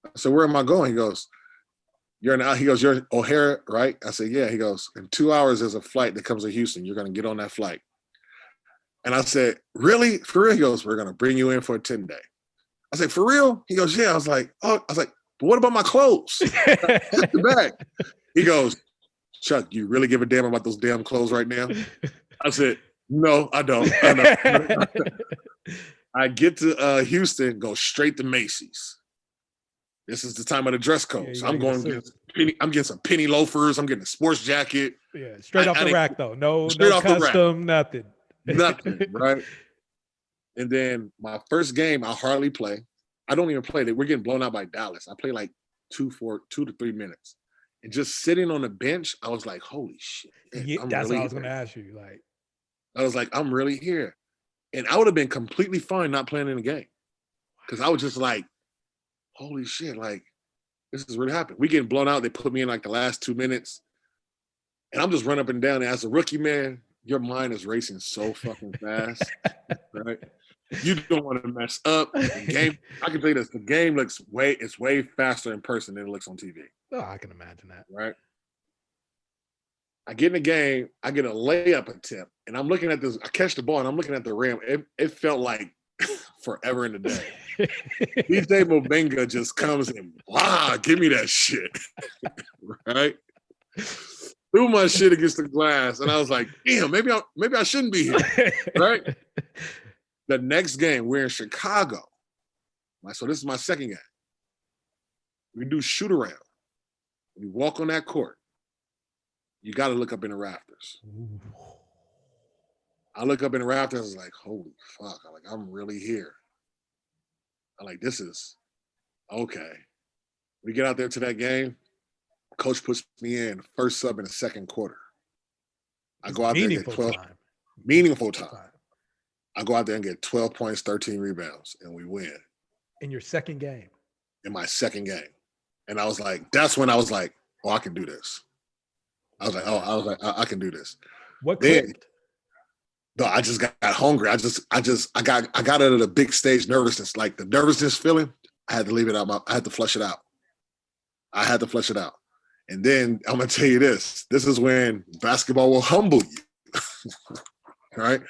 I said, where am I going? He goes, you're in O'Hare, right? I said, yeah. He goes, in 2 hours, there's a flight that comes to Houston. You're going to get on that flight. And I said, really? For real? He goes, we're going to bring you in for a 10-day. I said, for real? He goes, yeah. I was like, but what about my clothes? The bag. He goes, Chuck, you really give a damn about those damn clothes right now? I said, no, I don't. I get to Houston, go straight to Macy's. This is the time of the dress code. So I'm getting some penny loafers. I'm getting a sports jacket. Yeah, straight off the rack though. No custom, nothing. Nothing, right? And then my first game, I hardly play. I don't even play. We're getting blown out by Dallas. I play like 2 to 3 minutes. And just sitting on the bench, I was like, holy shit. Yeah, that's what I was going to ask you. Like, I was like, I'm really here. And I would have been completely fine not playing in the game. Because I was just like, holy shit, like, this is really happening. We getting blown out. They put me in like the last 2 minutes. And I'm just running up and down. And as a rookie, man, your mind is racing so fucking fast, right? You don't want to mess up. The game, I can tell you this, the game it's way faster in person than it looks on TV. Oh, I can imagine that. Right? I get in the game, I get a layup attempt, and I'm looking at this, I catch the ball, and I'm looking at the rim. It felt like forever in the day. DJ Mobenga just comes and, give me that shit. Right? Threw my shit against the glass, and I was like, damn, maybe I shouldn't be here. Right? The next game, we're in Chicago. So this is my second game. We do shoot around. We walk on that court. You got to look up in the rafters. Ooh. I look up in the rafters. I was like, holy fuck. I'm really here. I'm like, this is okay. We get out there to that game. Coach puts me in first sub in the second quarter. I go out there and get 12. Meaningful time. I go out there and get 12 points, 13 rebounds, and we win. In your second game? In my second game. And I was like, that's when I was like, oh, I can do this. I can do this. What clicked? No, I just got hungry. I got out of the big stage nervousness. Like the nervousness feeling, I had to leave it out. I had to flush it out. And then I'm going to tell you this. This is when basketball will humble you. Right?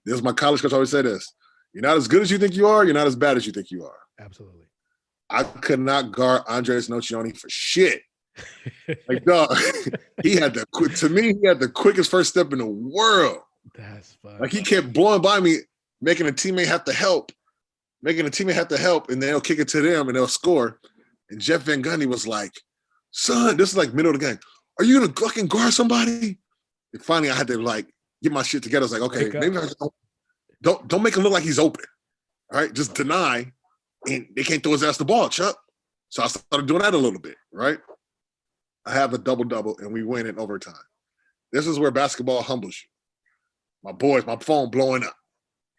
This is my college coach always said this. You're not as good as you think you are. You're not as bad as you think you are. Absolutely. I could not guard Artest Nocioni for shit. Like, dog, he had the quickest first step in the world. That's fun. Like, he kept blowing by me, making a teammate have to help, and then they'll kick it to them and they'll score. And Jeff Van Gundy was like, son, this is like middle of the game. Are you going to fucking guard somebody? And finally, I had to like get my shit together. I was like, okay, maybe I don't make him look like he's open. All right, just deny, and they can't throw his ass the ball, Chuck. So I started doing that a little bit, right? I have a double-double, and we win in overtime. This is where basketball humbles you. My boys, my phone blowing up.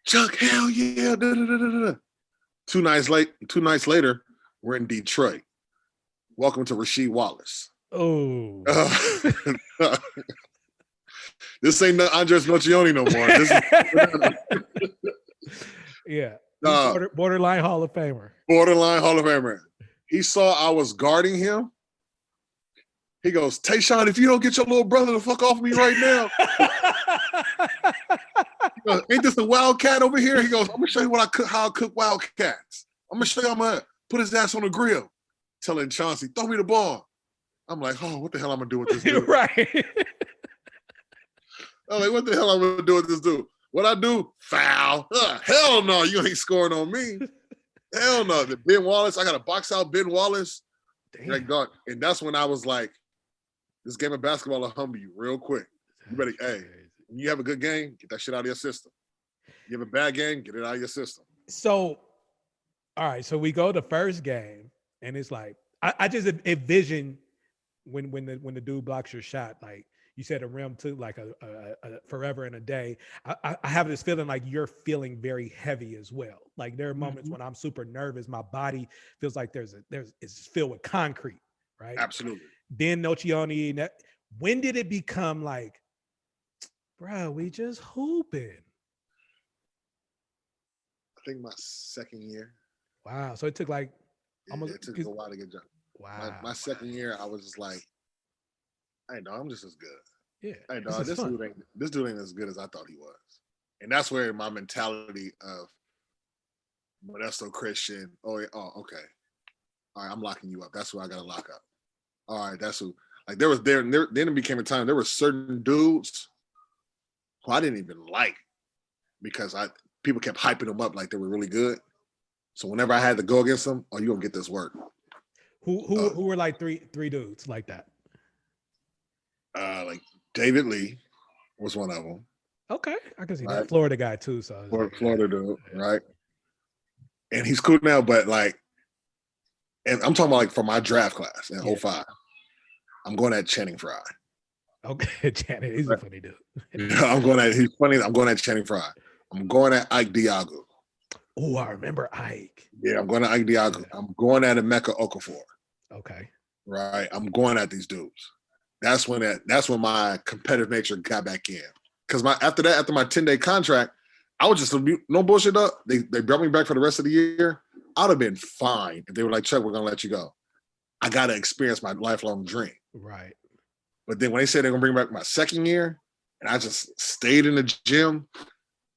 Chuck, hell yeah. Da, da, da, da, da. 2 nights later, we're in Detroit. Welcome to Rasheed Wallace. Oh. This ain't Artest Nocioni no more. Yeah. Borderline Hall of Famer. He saw I was guarding him. He goes, Tayshaun, if you don't get your little brother to fuck off me right now. He goes, ain't this a wildcat over here? He goes, I'm going to show you how I cook wildcats. I'm going to show you how I'm going to put his ass on the grill. Telling Chauncey, throw me the ball. I'm like, oh, what the hell I'm going to do with this dude? Right. I'm like, what the hell I'm going to do with this dude? What I do? Foul. Hell no, you ain't scoring on me. Hell no. The Ben Wallace, I got to box out Ben Wallace. Like, dog, and that's when I was like, this game of basketball will humble you real quick. You better, when you have a good game, get that shit out of your system. You have a bad game, get it out of your system. So, all right, so we go to first game, and it's like, I just envision when the dude blocks your shot, like, you said a rim took like a forever and a day. I have this feeling like you're feeling very heavy as well. Like there are moments when I'm super nervous, my body feels like it's filled with concrete, right? Absolutely. Then Nocioni, when did it become like, bro, we just hooping? I think my second year. Wow. So it took like almost It took a while to get jumped. Wow. My second year, I was just like, hey, dog, I'm just as good. Yeah. Hey, dog, this dude ain't as good as I thought he was. And that's where my mentality of Modesto Christian, okay. All right, I'm locking you up. That's who I got to lock up. All right, that's who. Like then it became a time, there were certain dudes who I didn't even like because people kept hyping them up like they were really good. So whenever I had to go against them, you gonna get this work. Who were like three dudes like that? Like David Lee was one of them. Okay, I can see that. Florida guy too. So Florida dude, right? And he's cool now, but like, and I'm talking about like from my draft class in 05. I'm going at Channing Frye. Okay, Channing, he's a funny dude. He's funny. I'm going at Channing Frye. I'm going at Ike Diago. Oh, I remember Ike. Yeah, I'm going at Ike Diago. Yeah. I'm going at Emeka Okafor. Okay. Right. I'm going at these dudes. That's when my competitive nature got back in. Because after my 10-day contract, I was just no bullshit up. They brought me back for the rest of the year. I'd have been fine if they were like, Chuck, we're gonna let you go. I gotta experience my lifelong dream. Right. But then when they said they're gonna bring back my second year, and I just stayed in the gym,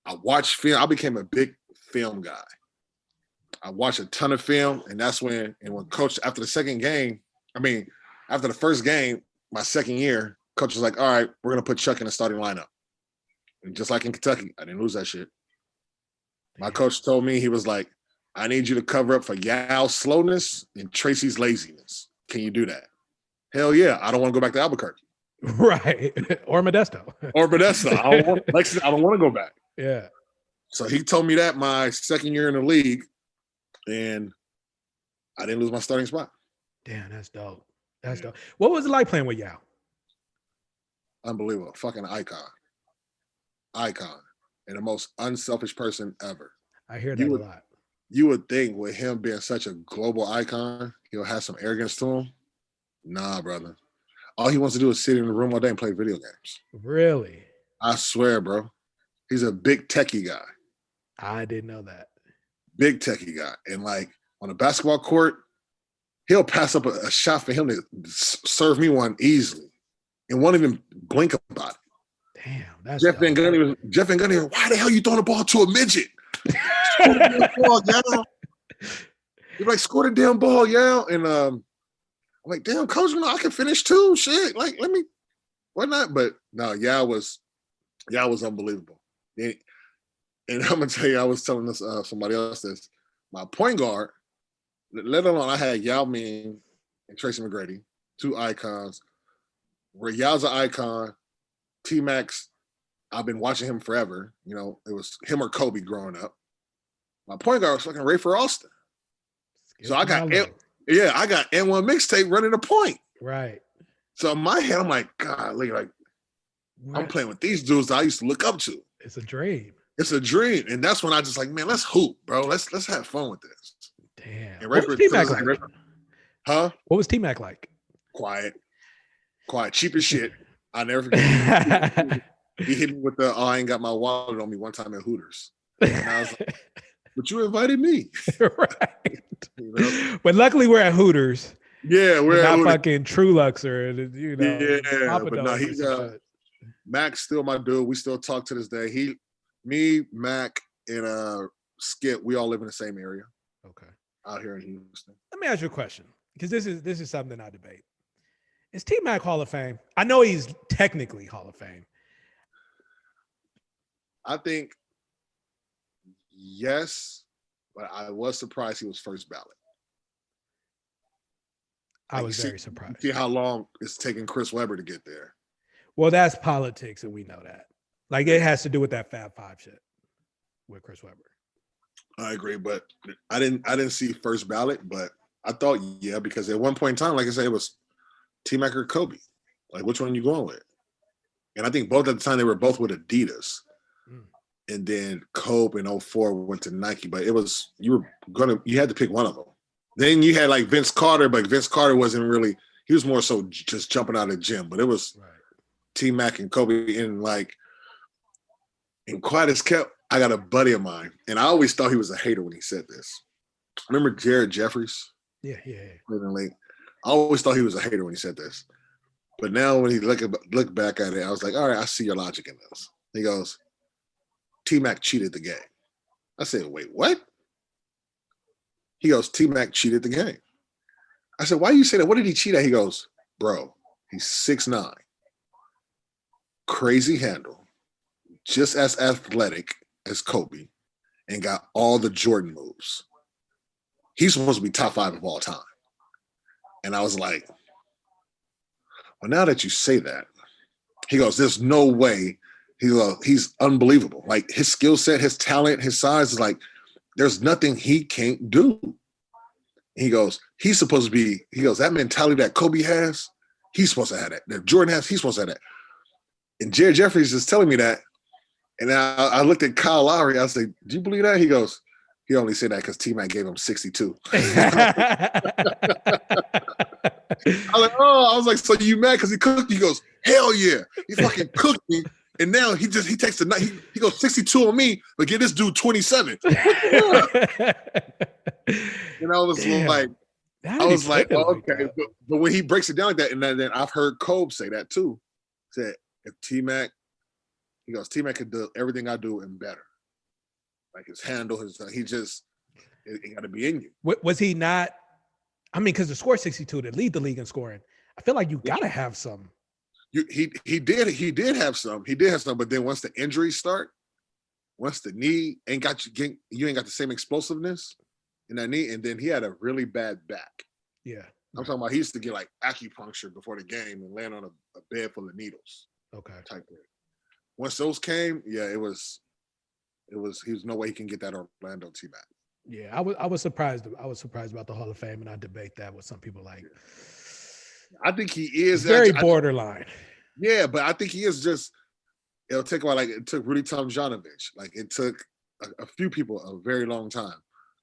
I watched film. I became a big film guy. I watched a ton of film, and that's when coach, after the first game, my second year, coach was like, all right, we're going to put Chuck in the starting lineup. And just like in Kentucky, I didn't lose that shit. My coach told me, he was like, I need you to cover up for Yao's slowness and Tracy's laziness. Can you do that? Hell yeah. I don't want to go back to Albuquerque. Right. Or Modesto. I don't want to go back. Yeah. So he told me that my second year in the league, and I didn't lose my starting spot. Damn, that's dope. That's dope. What was it like playing with Yao? Unbelievable. Fucking icon. And the most unselfish person ever. I hear that a lot. You would think with him being such a global icon, he'll have some arrogance to him. Nah, brother. All he wants to do is sit in the room all day and play video games. Really? I swear, bro. He's a big techie guy. I didn't know that. Big techie guy. And like on a basketball court, he'll pass up a shot for him to serve me one easily and won't even blink about it. Damn, that's Jeff Van Gundy. Why the hell you throwing the ball to a midget? You're like, score the damn ball, yeah. And I'm like, damn, coach, I can finish too. Shit, like, why not? But no, Yao was unbelievable. And I'm gonna tell you, I was telling this somebody else this. My point guard, let alone I had Yao Ming and Tracy McGrady, two icons. Where Yao's an icon, T-Max, I've been watching him forever. You know, it was him or Kobe growing up. My point guard was fucking Rafer Alston. So I got N1 mixtape running the point. Right. So in my head, I'm like, God, like I'm playing with these dudes that I used to look up to. It's a dream. It's a dream. And that's when I just like, man, let's hoop, bro. Let's have fun with this. Damn. And what was T-Mac like? Huh? What was T-Mac like? Quiet, cheap as shit. I never forget. He hit me with the, I ain't got my wallet on me one time at Hooters. And I was like, but you invited me. Right. You know? But luckily we're at Hooters. Yeah, we're not at Hooters. Fucking Trulux or, you know. Yeah, but no, he's Mac's still my dude. We still talk to this day. Me, Mac, and Skip, we all live in the same area. Okay. Out here in Houston. Let me ask you a question, because this is something I debate. Is T-Mac Hall of Fame? I know he's technically Hall of Fame. I think yes, but I was surprised he was first ballot. I was very surprised. See how long it's taking Chris Webber to get there. Well, that's politics, and we know that. Like, it has to do with that Fab Five shit with Chris Webber. I agree, but I didn't see first ballot, but I thought because at one point in time, like I said, it was T-Mac or Kobe. Like, which one are you going with? And I think both at the time they were both with Adidas. Mm. And then Kobe in 04 went to Nike, but you had to pick one of them. Then you had like Vince Carter, but Vince Carter wasn't really, he was more so just jumping out of the gym, but it was T-Mac and Kobe. And quiet as kept, I got a buddy of mine, and I always thought he was a hater when he said this. Remember Jared Jeffries? Yeah. I always thought he was a hater when he said this. But now when he look back at it, I was like, all right, I see your logic in this. He goes, T-Mac cheated the game. I said, wait, what? He goes, T-Mac cheated the game. I said, why do you say that? What did he cheat at? He goes, bro, he's 6'9", crazy handle, just as athletic as Kobe, and got all the Jordan moves. He's supposed to be top 5 of all time. And I was like, well, now that you say that, he goes, there's no way. He's unbelievable. Like his skill set, his talent, his size is like, there's nothing he can't do. He goes, he's supposed to be, that mentality that Kobe has, he's supposed to have that. That Jordan has, he's supposed to have that. And Jared Jeffries is telling me that. And I looked at Kyle Lowry. I was like, do you believe that? He goes, he only said that because T-Mac gave him 62. I was like, so you mad because he cooked you? He goes, hell yeah. He fucking cooked me. And now he takes the night. He goes 62 on me, but get this dude 27. And I was like, okay. But when he breaks it down like that, and then I've heard Kobe say that too. Said if T-Mac, he goes, T-Mac could do everything I do and better. Like his handle, it got to be in you. Was he not? I mean, because to score 62 to lead the league in scoring, I feel like you got to have some. He did have some, but then once the injuries start, once the knee you ain't got the same explosiveness in that knee, and then he had a really bad back. Yeah. I'm talking about he used to get like acupuncture before the game and land on a bed full of needles. Okay. Type of. Once those came, it was no way he can get that Orlando T-Mac. Yeah, I was surprised about the Hall of Fame, and I debate that with some people. Like, I think he is very borderline. Yeah, but I think he is just. It'll take a while. Like it took Rudy Tomjanovich. Like it took a few people a very long time.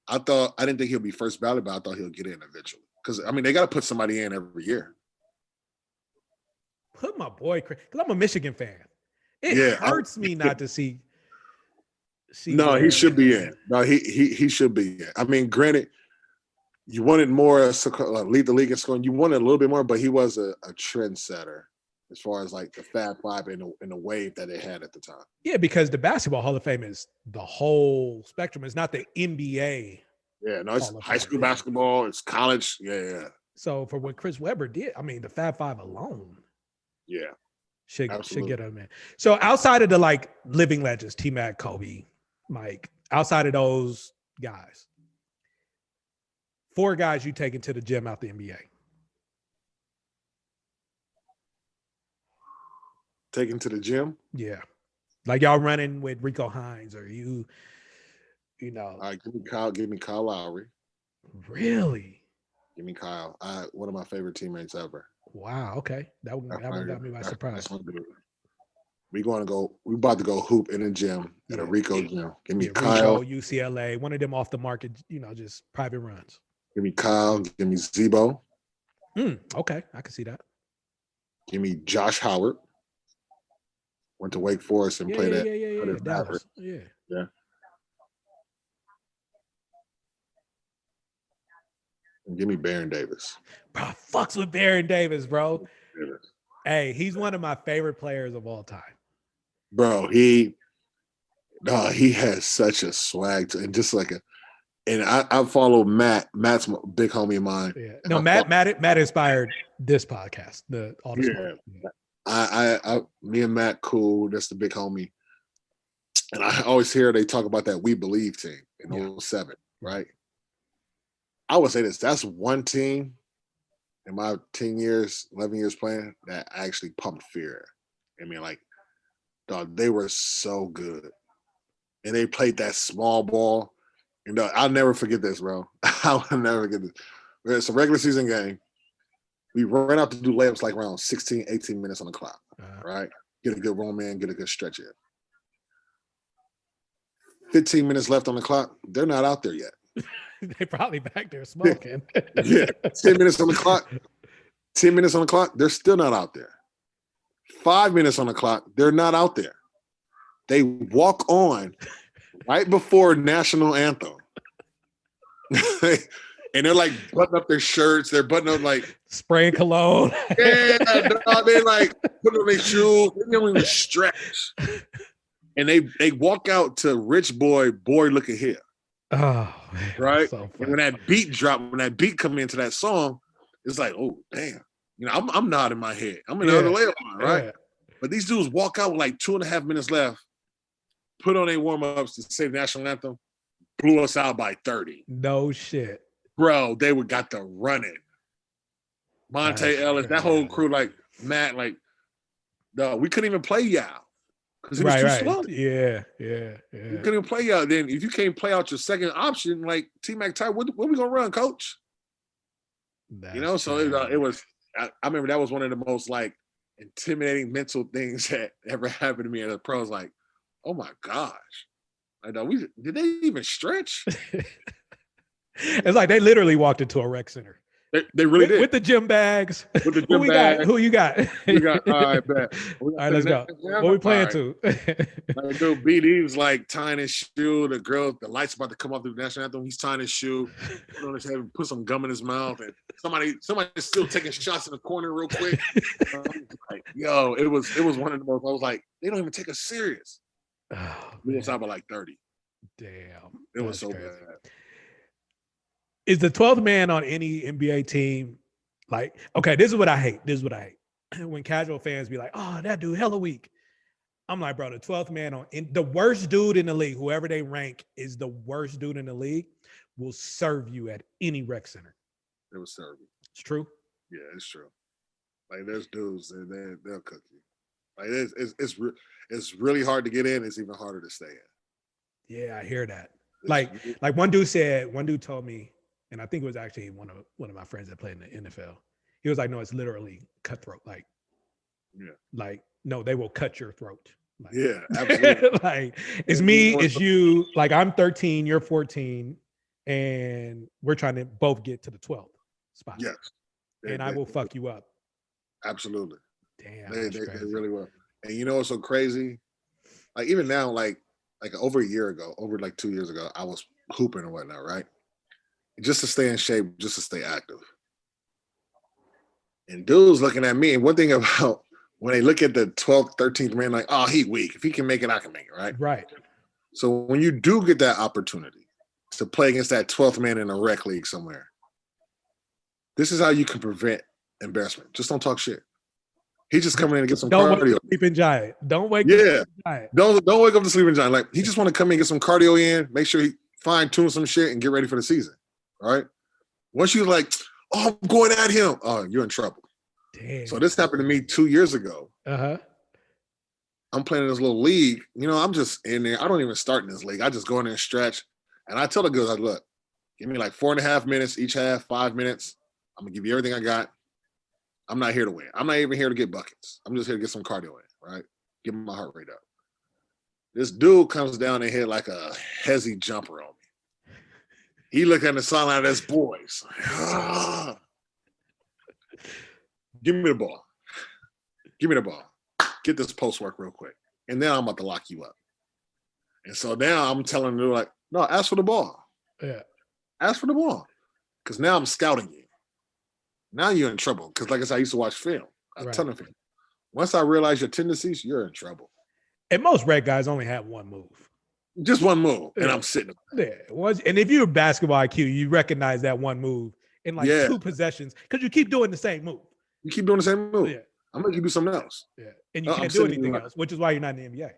I didn't think he'll be first ballot, but I thought he'll get in eventually. Because I mean, they got to put somebody in every year. Put my boy, because I'm a Michigan fan. It hurts me not to see. No, he should be in. No, he should be in. I mean, granted, you wanted more lead the league in scoring. You wanted a little bit more, but he was a trendsetter as far as like the Fab Five in the wave that they had at the time. Yeah, because the Basketball Hall of Fame is the whole spectrum. It's not the NBA. Yeah, no, it's high school basketball. It's college. Yeah. So for what Chris Webber did, I mean, the Fab Five alone. Yeah. Should get on, man. So outside of the like living legends, T-Mac, Kobe, Mike, outside of those guys, 4 guys you taking to the gym out the NBA. Taken to the gym? Yeah. Like y'all running with Rico Hines or you know. All right, give me Kyle Lowry. Really? Give me Kyle. One of my favorite teammates ever. Wow, okay. That one got me by surprise. We about to go hoop in the gym at a Rico gym. Give me Kyle. Rico, UCLA, one of them off the market, just private runs. Give me Kyle. Give me Zebo. Okay, I can see that. Give me Josh Howard. Went to Wake Forest and played at Dallas. Yeah. And give me Baron Davis. Bro, fucks with Baron Davis, bro. Hey, he's one of my favorite players of all time. Bro, he has such a swag and just like I follow Matt. Matt's a big homie of mine. Yeah. No, Matt inspired this podcast. Me and Matt cool. That's the big homie. And I always hear they talk about that We Believe team in 07, right? I would say this. That's one team in my 11 years playing that actually pumped fear. I mean, like, dog, they were so good. And they played that small ball. And I'll never forget this, bro. I will never forget this. It's a regular season game. We ran out to do layups like around 16, 18 minutes on the clock, right? get a good roll man, get a good stretch in. 15 minutes left on the clock. They're not out there yet. They probably back there smoking. Yeah. 10 minutes on the clock. 10 minutes on the clock. They're still not out there. 5 minutes on the clock. They're not out there. They walk on right before national anthem. And they're like buttoning up their shirts. They're buttoning up like spraying cologne. Yeah, they like putting on their shoes. They don't even stretch. And they walk out to Rich Boy Look at Here. Oh, man, right. So and when that beat drop, when that beat come into that song, it's like, oh damn. You know, I'm nodding my head. I'm in the other layup line, right? Yeah. But these dudes walk out with like 2.5 minutes left, put on their warm-ups to say the national anthem, blew us out by 30. No shit. Bro, they got the running. Monte Ellis, that whole crew, like Matt, like, no, we couldn't even play y'all. Because it was too slow. Yeah. You couldn't even play y'all. Then if you can't play out your second option, like T-Mac Ty, what we gonna run, coach? That's, you know, so it was. I remember that was one of the most like intimidating mental things that ever happened to me as a pro. I was like, oh my gosh, I know did they even stretch? It's like they literally walked into a rec center. They really did. With the gym bags. With the gym bags. Who you got? We got, all right, bet. All right, let's go. What we playing to? Like, dude, BD was like tying his shoe. The light's about to come off the national anthem. He's tying his shoe. Put on his head, put some gum in his mouth. And somebody's still taking shots in the corner real quick. Like, yo, it was one of the most, I was like, they don't even take us serious. Oh, we was out by like 30. Damn. It was so bad. Is the 12th man on any NBA team like, okay, this is what I hate. When casual fans be like, oh, that dude hella weak. I'm like, bro, the 12th man the worst dude in the league, whoever they rank is the worst dude in the league, will serve you at any rec center. It will serve you. It's true. Yeah, it's true. Like there's dudes and they'll cook you. Like it's really hard to get in. It's even harder to stay in. Yeah, I hear that. Like one dude told me, and I think it was actually one of my friends that played in the NFL. He was like, no, it's literally cutthroat. Like, yeah. Like, no, they will cut your throat. Like, yeah, absolutely. Like, it's me, it's you. Like, I'm 13, you're 14, and we're trying to both get to the 12th spot. Yes. And I will fuck you up. Absolutely. Damn. They really will. And you know what's so crazy? Like, even now, like over a year ago, over like 2 years ago, I was hooping and whatnot, right? Just to stay in shape, just to stay active. And dudes looking at me, and one thing about when they look at the 12th, 13th man, like, oh, he weak. If he can make it, I can make it, right? Right. So when you do get that opportunity to play against that 12th man in a rec league somewhere, this is how you can prevent embarrassment. Just don't talk shit. He's just coming in and get some cardio. Don't wake up the sleeping giant. Don't wake up the sleeping giant. Don't wake up the sleeping giant. Like, he just want to come in and get some cardio in, make sure he fine-tune some shit and get ready for the season. Right? Once you're like, oh, I'm going at him. Oh, you're in trouble. Damn. So this happened to me 2 years ago. Uh-huh. I'm playing in this little league. You know, I'm just in there. I don't even start in this league. I just go in there and stretch. And I tell the girls, look, give me like 4.5 minutes each half, 5 minutes. I'm going to give you everything I got. I'm not here to win. I'm not even here to get buckets. I'm just here to get some cardio in, right? Get my heart rate up. This dude comes down and hit like a hezzy jumper on me. He looked at the sideline, that's boys. Give me the ball. Give me the ball. Get this post work real quick. And then I'm about to lock you up. And so now I'm telling them, like, no, ask for the ball. Yeah. Ask for the ball. Because now I'm scouting you. Now you're in trouble. Because like I said, I used to watch film. A ton of film. Once I realize your tendencies, you're in trouble. And most rec guys only have one move. Just one move, and I'm sitting. Yeah. And if you're basketball IQ, you recognize that one move in like 2 possessions because you keep doing the same move. You keep doing the same move. Yeah. I'm going to do something else. Yeah. And you can't do anything else, which is why you're not in the NBA.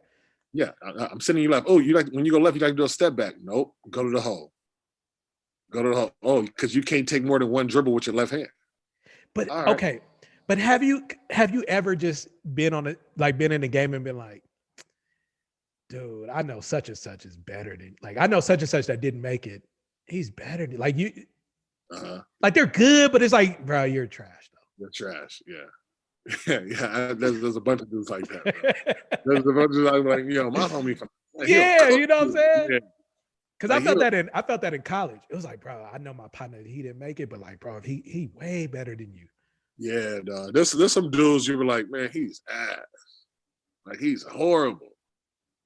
Yeah. I'm sitting you left. Oh, you like when you go left, you like to do a step back. Nope. Go to the hole. Go to the hole. Oh, because you can't take more than one dribble with your left hand. But okay. But have you ever just been been in the game and been like, dude, I know such and such is better than, like, I know such and such that didn't make it. He's better than, like, you, like, they're good, but it's like, bro, you're trash, though. You're trash, yeah. Yeah. There's a bunch of dudes like that. Bro. There's a bunch of like, my homie from Yeah, you know what I'm saying? Yeah. Because Like, I felt that in college. It was like, bro, I know my partner, he didn't make it, but like, bro, he way better than you. Yeah, dog. There's some dudes you were like, man, he's ass. Like, he's horrible.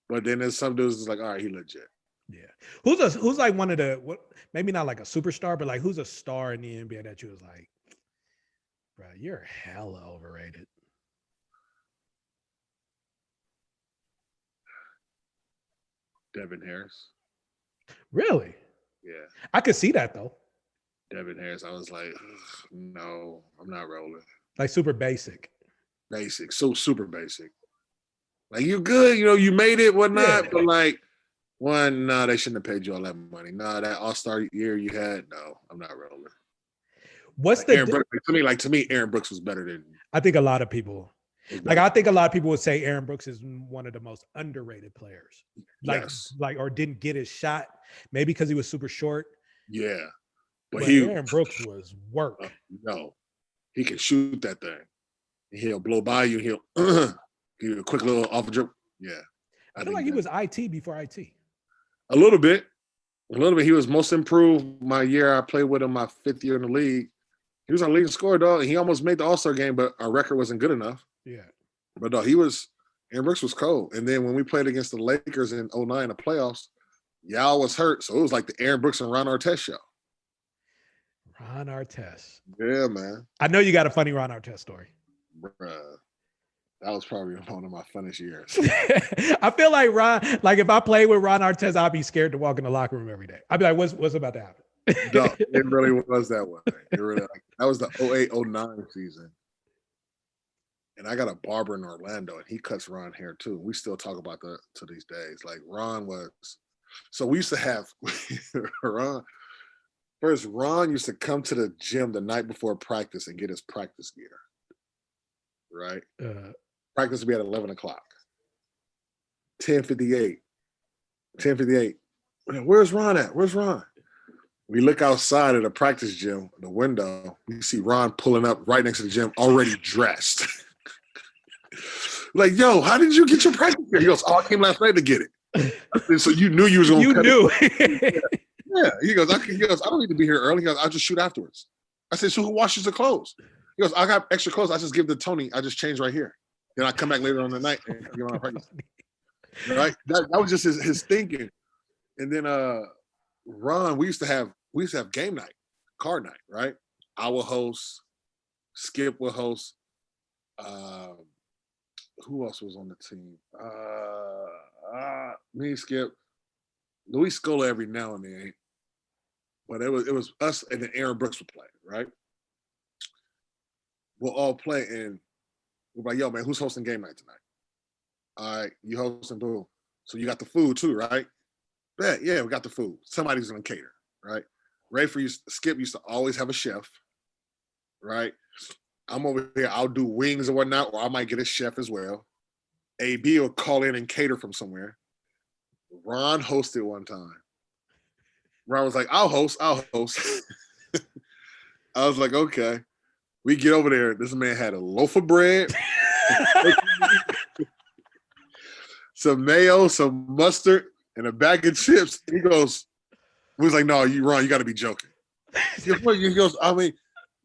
But then there's some dudes that's like, all right, he legit. Yeah. Who's like one of the, maybe not like a superstar, but like who's a star in the NBA that you was like, bro, you're hella overrated. Devin Harris. Really? Yeah. I could see that though. Devin Harris. I was like, no, I'm not rolling. Like super basic. Basic. So super basic. Like, you good, you made it, whatnot, but like, they shouldn't have paid you all that money. Nah, that all-star year you had, no, I'm not rolling. What's like Aaron Brooks, to me, Aaron Brooks was better than. I think a lot of people. I think a lot of people would say Aaron Brooks is one of the most underrated players. Or didn't get his shot, maybe because he was super short. Yeah. But Aaron Brooks was work. No. He can shoot that thing. He'll blow by you, he'll give you a quick little off a dribble. Yeah. I feel like he was IT before IT. A little bit. He was most improved my year I played with him my 5th year in the league. He was our leading scorer, dog. He almost made the All-Star game, but our record wasn't good enough. Yeah. But dog, Aaron Brooks was cold. And then when we played against the Lakers in 2009 in the playoffs, y'all was hurt. So it was like the Aaron Brooks and Ron Artest show. Ron Artest. Yeah, man. I know you got a funny Ron Artest story. Bruh. That was probably one of my funnest years. I feel like if I played with Ron Artest, I'd be scared to walk in the locker room every day. I'd be like, what's about to happen? No, it really was that way. That was the 2008-09 season. And I got a barber in Orlando, and he cuts Ron hair too. We still talk about that to these days. Like, Ron was, so we used to have Ron. First, Ron used to come to the gym the night before practice and get his practice gear. Right? Practice would be at 11 o'clock. 10:58. Where's Ron at? Where's Ron? We look outside of the practice gym, the window. We see Ron pulling up right next to the gym, already dressed. Like, yo, how did you get your practice gear? He goes, I came last night to get it. Said, so you knew you was going to cut it. Yeah. He goes, I don't need to be here early. He goes, I'll just shoot afterwards. I said, so who washes the clothes? He goes, I got extra clothes. I just give to Tony. I just change right here. Then I come back later on the night and get on practice. Right? That was just his thinking. And then Ron, we used to have game night, card night, right? I will host, Skip will host. Who else was on the team? Me, Skip, Luis Scola every now and then. But it was us, and then Aaron Brooks would play, right? We'll all play, and we're like, yo, man, who's hosting game night tonight? All right, you hosting, boom. So you got the food too, right? Yeah, we got the food. Somebody's gonna cater, right? Skip used to always have a chef, right? I'm over here, I'll do wings or whatnot, or I might get a chef as well. AB will call in and cater from somewhere. Ron hosted one time. Ron was like, I'll host. I was like, okay. We get over there. This man had a loaf of bread, some mayo, some mustard, and a bag of chips. He goes, we was like, no, Ron, you got to be joking. He goes, I mean,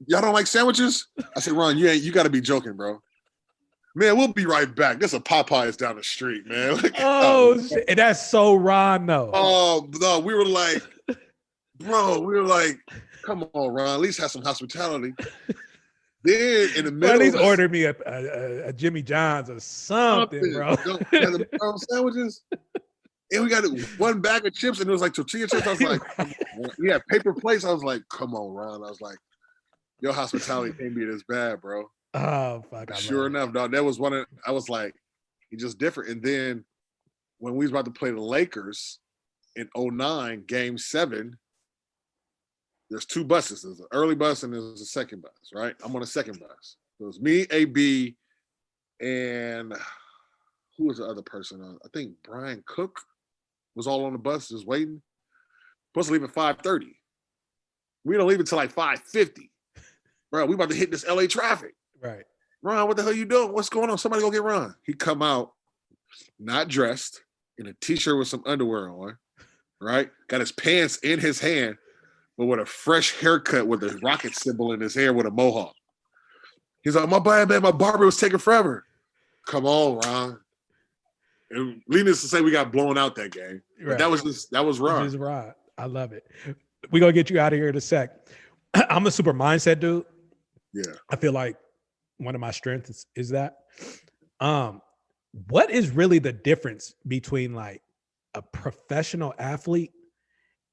y'all don't like sandwiches? I said, Ron, you got to be joking, bro. Man, we'll be right back. There's a Popeyes down the street, man. Like, shit. And that's so Ron, though. Oh, no, we were like, come on, Ron, at least have some hospitality. Then in the middle, at least order me a Jimmy John's or something, bro. Sandwiches. And we got one bag of chips, and it was like tortilla chips. I was like, yeah, paper plates. I was like, come on, Ron. I was like, your hospitality can't be this bad, bro. Oh, fuck. Sure enough, dog. That was I was like, he's just different. And then when we was about to play the Lakers in 2009, game 7, there's 2 buses. There's an early bus and there's a second bus, right? I'm on the second bus. So it was me, AB, and who was the other person on? I think Brian Cook was all on the bus just waiting. Supposed to leave at 5:30. We don't leave until like 5:50. Bro, we about to hit this LA traffic. Right. Ron, what the hell you doing? What's going on? Somebody go get Ron. He come out, not dressed, in a t-shirt with some underwear on, right? Got his pants in his hand, but with a fresh haircut with a rocket symbol in his hair with a mohawk. He's like, my bad, man, my barber was taking forever. Come on, Ron. And needless to say, we got blown out that game. But that was Ron. Just Ron. I love it. We're going to get you out of here in a sec. I'm a super mindset dude. Yeah. I feel like one of my strengths is that. What is really the difference between like a professional athlete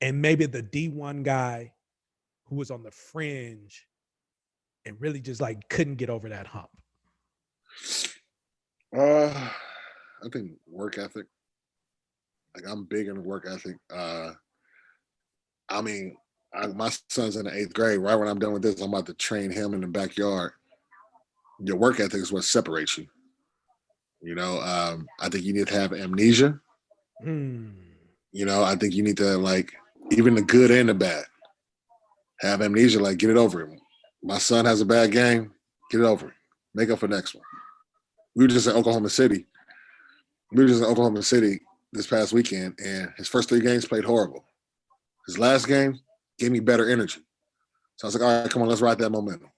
and maybe the D1 guy who was on the fringe and really just like couldn't get over that hump? I think work ethic. Like I'm big in work ethic. My son's in the 8th grade. Right when I'm done with this, I'm about to train him in the backyard. Your work ethic is what separates you. You know, I think you need to have amnesia. You know, I think you need to, like, even the good and the bad, have amnesia, like, get it over it. My son has a bad game, get it over it. Make up for the next one. We were just in Oklahoma City this past weekend, and his first 3 games played horrible. His last game gave me better energy. So I was like, all right, come on, let's ride that momentum.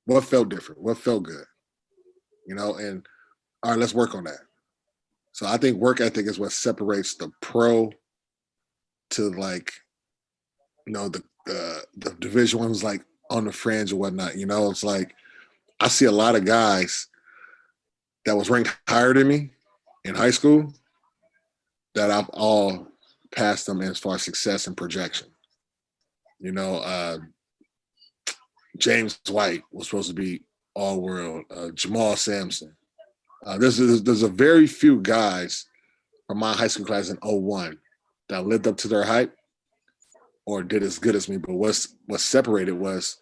What felt different? What felt good? You know, and all right, let's work on that. So I think work ethic is what separates the pro to, like, you know, the division ones, like on the fringe or whatnot. You know, it's like I see a lot of guys that was ranked higher than me in high school that I've all passed them as far as success and projection. You know, James White was supposed to be all world. Jamal Sampson. There's a very few guys from my high school class in 01 that lived up to their hype or did as good as me. But what separated was,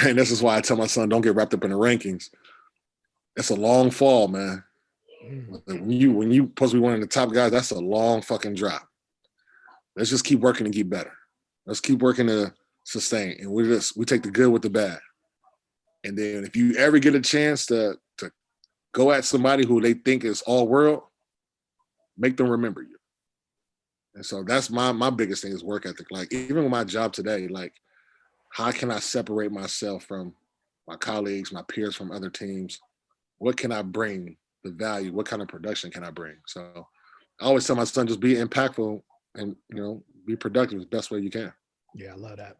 and this is why I tell my son, don't get wrapped up in the rankings. It's a long fall, man. When you supposed to be one of the top guys, that's a long fucking drop. Let's just keep working to get better. Let's keep working to sustain. And we take the good with the bad. And then if you ever get a chance to go at somebody who they think is all world, make them remember you. And so that's my biggest thing is work ethic. Like, even with my job today, like, how can I separate myself from my colleagues, my peers from other teams? What can I bring the value? What kind of production can I bring? So I always tell my son, just be impactful and, you know, be productive the best way you can. Yeah, I love that.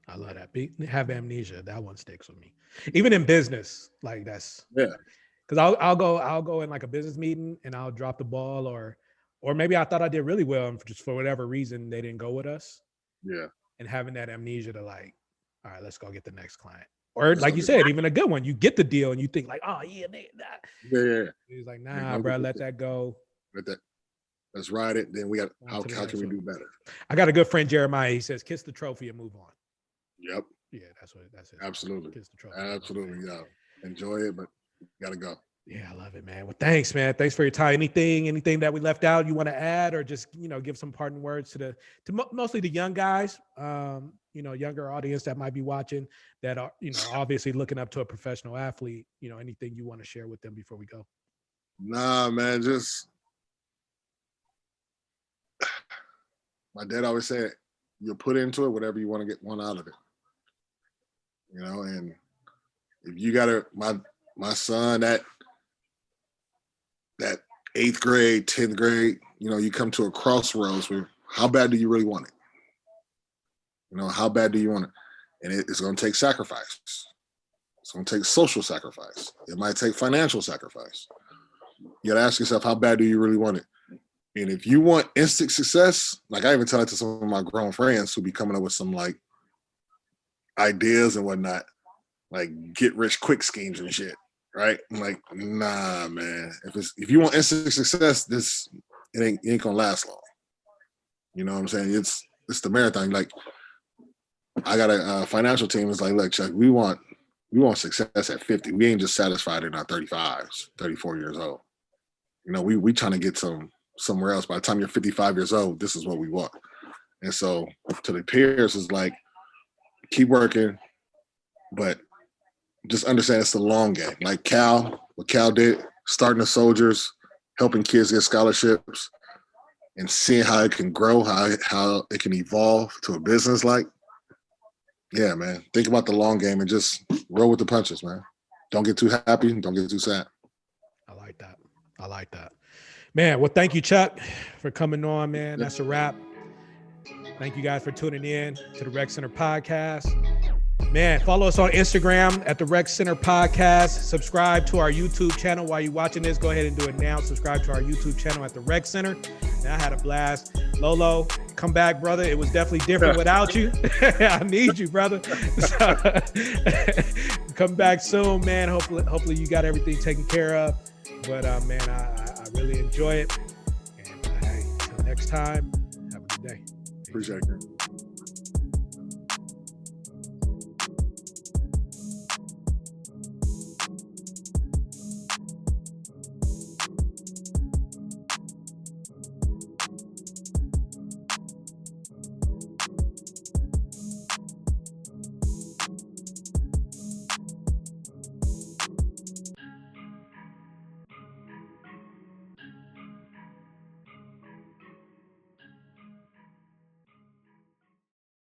I love that. Have amnesia. That one sticks with me. Even in business, like that's because I'll go in like a business meeting and I'll drop the ball or maybe I thought I did really well and just for whatever reason they didn't go with us. Yeah. And having that amnesia to like, all right, let's go get the next client. Or like you said, even a good one, you get the deal and you think like, oh yeah, yeah. He's like, nah, bro, let that go. Let's ride it. Then we got how can we do better? I got a good friend, Jeremiah. He says, kiss the trophy and move on. Yep. Yeah, that's it. Absolutely. Kiss the trophy. Absolutely. Yeah. Enjoy it, but you gotta go. Yeah, I love it, man. Well, thanks, man. Thanks for your time. Anything that we left out you want to add or just, you know, give some parting words to mostly the young guys, you know, younger audience that might be watching that are, you know, obviously looking up to a professional athlete, you know, anything you want to share with them before we go? Nah, man, just my dad always said, you'll put into it whatever you want to get one out of it. You know, and if you got my son that 8th grade, 10th grade, you know, you come to a crossroads where how bad do you really want it? You know, how bad do you want it? And it's going to take sacrifice. It's going to take social sacrifice. It might take financial sacrifice. You got to ask yourself, how bad do you really want it? And if you want instant success, like I even tell it to some of my grown friends who be coming up with some like ideas and whatnot, like get rich quick schemes and shit. Right? I'm like, nah, man. If you want instant success, it ain't gonna last long. You know what I'm saying? It's the marathon. Like, I got a financial team. It's like, look, Chuck, we want success at 50. We ain't just satisfied in our 35s, 34 years old. You know, we trying to get somewhere else. By the time you're 55 years old, this is what we want. And so to the peers is like, keep working, but just understand it's the long game. Like what Cal did, starting the soldiers, helping kids get scholarships, and seeing how it can grow, how it can evolve to a business. Like, yeah, man, think about the long game and just roll with the punches, man. Don't get too happy. Don't get too sad. I like that. Man, well, thank you, Chuck, for coming on, man. That's a wrap. Thank you guys for tuning in to the Rec Center Podcast. Man, follow us on Instagram at the Rec Center Podcast. Subscribe to our YouTube channel. While you're watching this, go ahead and do it now. Subscribe to our YouTube channel at the Rec Center. And I had a blast. Lolo, come back, brother. It was definitely different without you. I need you, brother. So, come back soon, man. Hopefully you got everything taken care of. But man, I really enjoy it. And hey, until next time, have a good day. Appreciate it.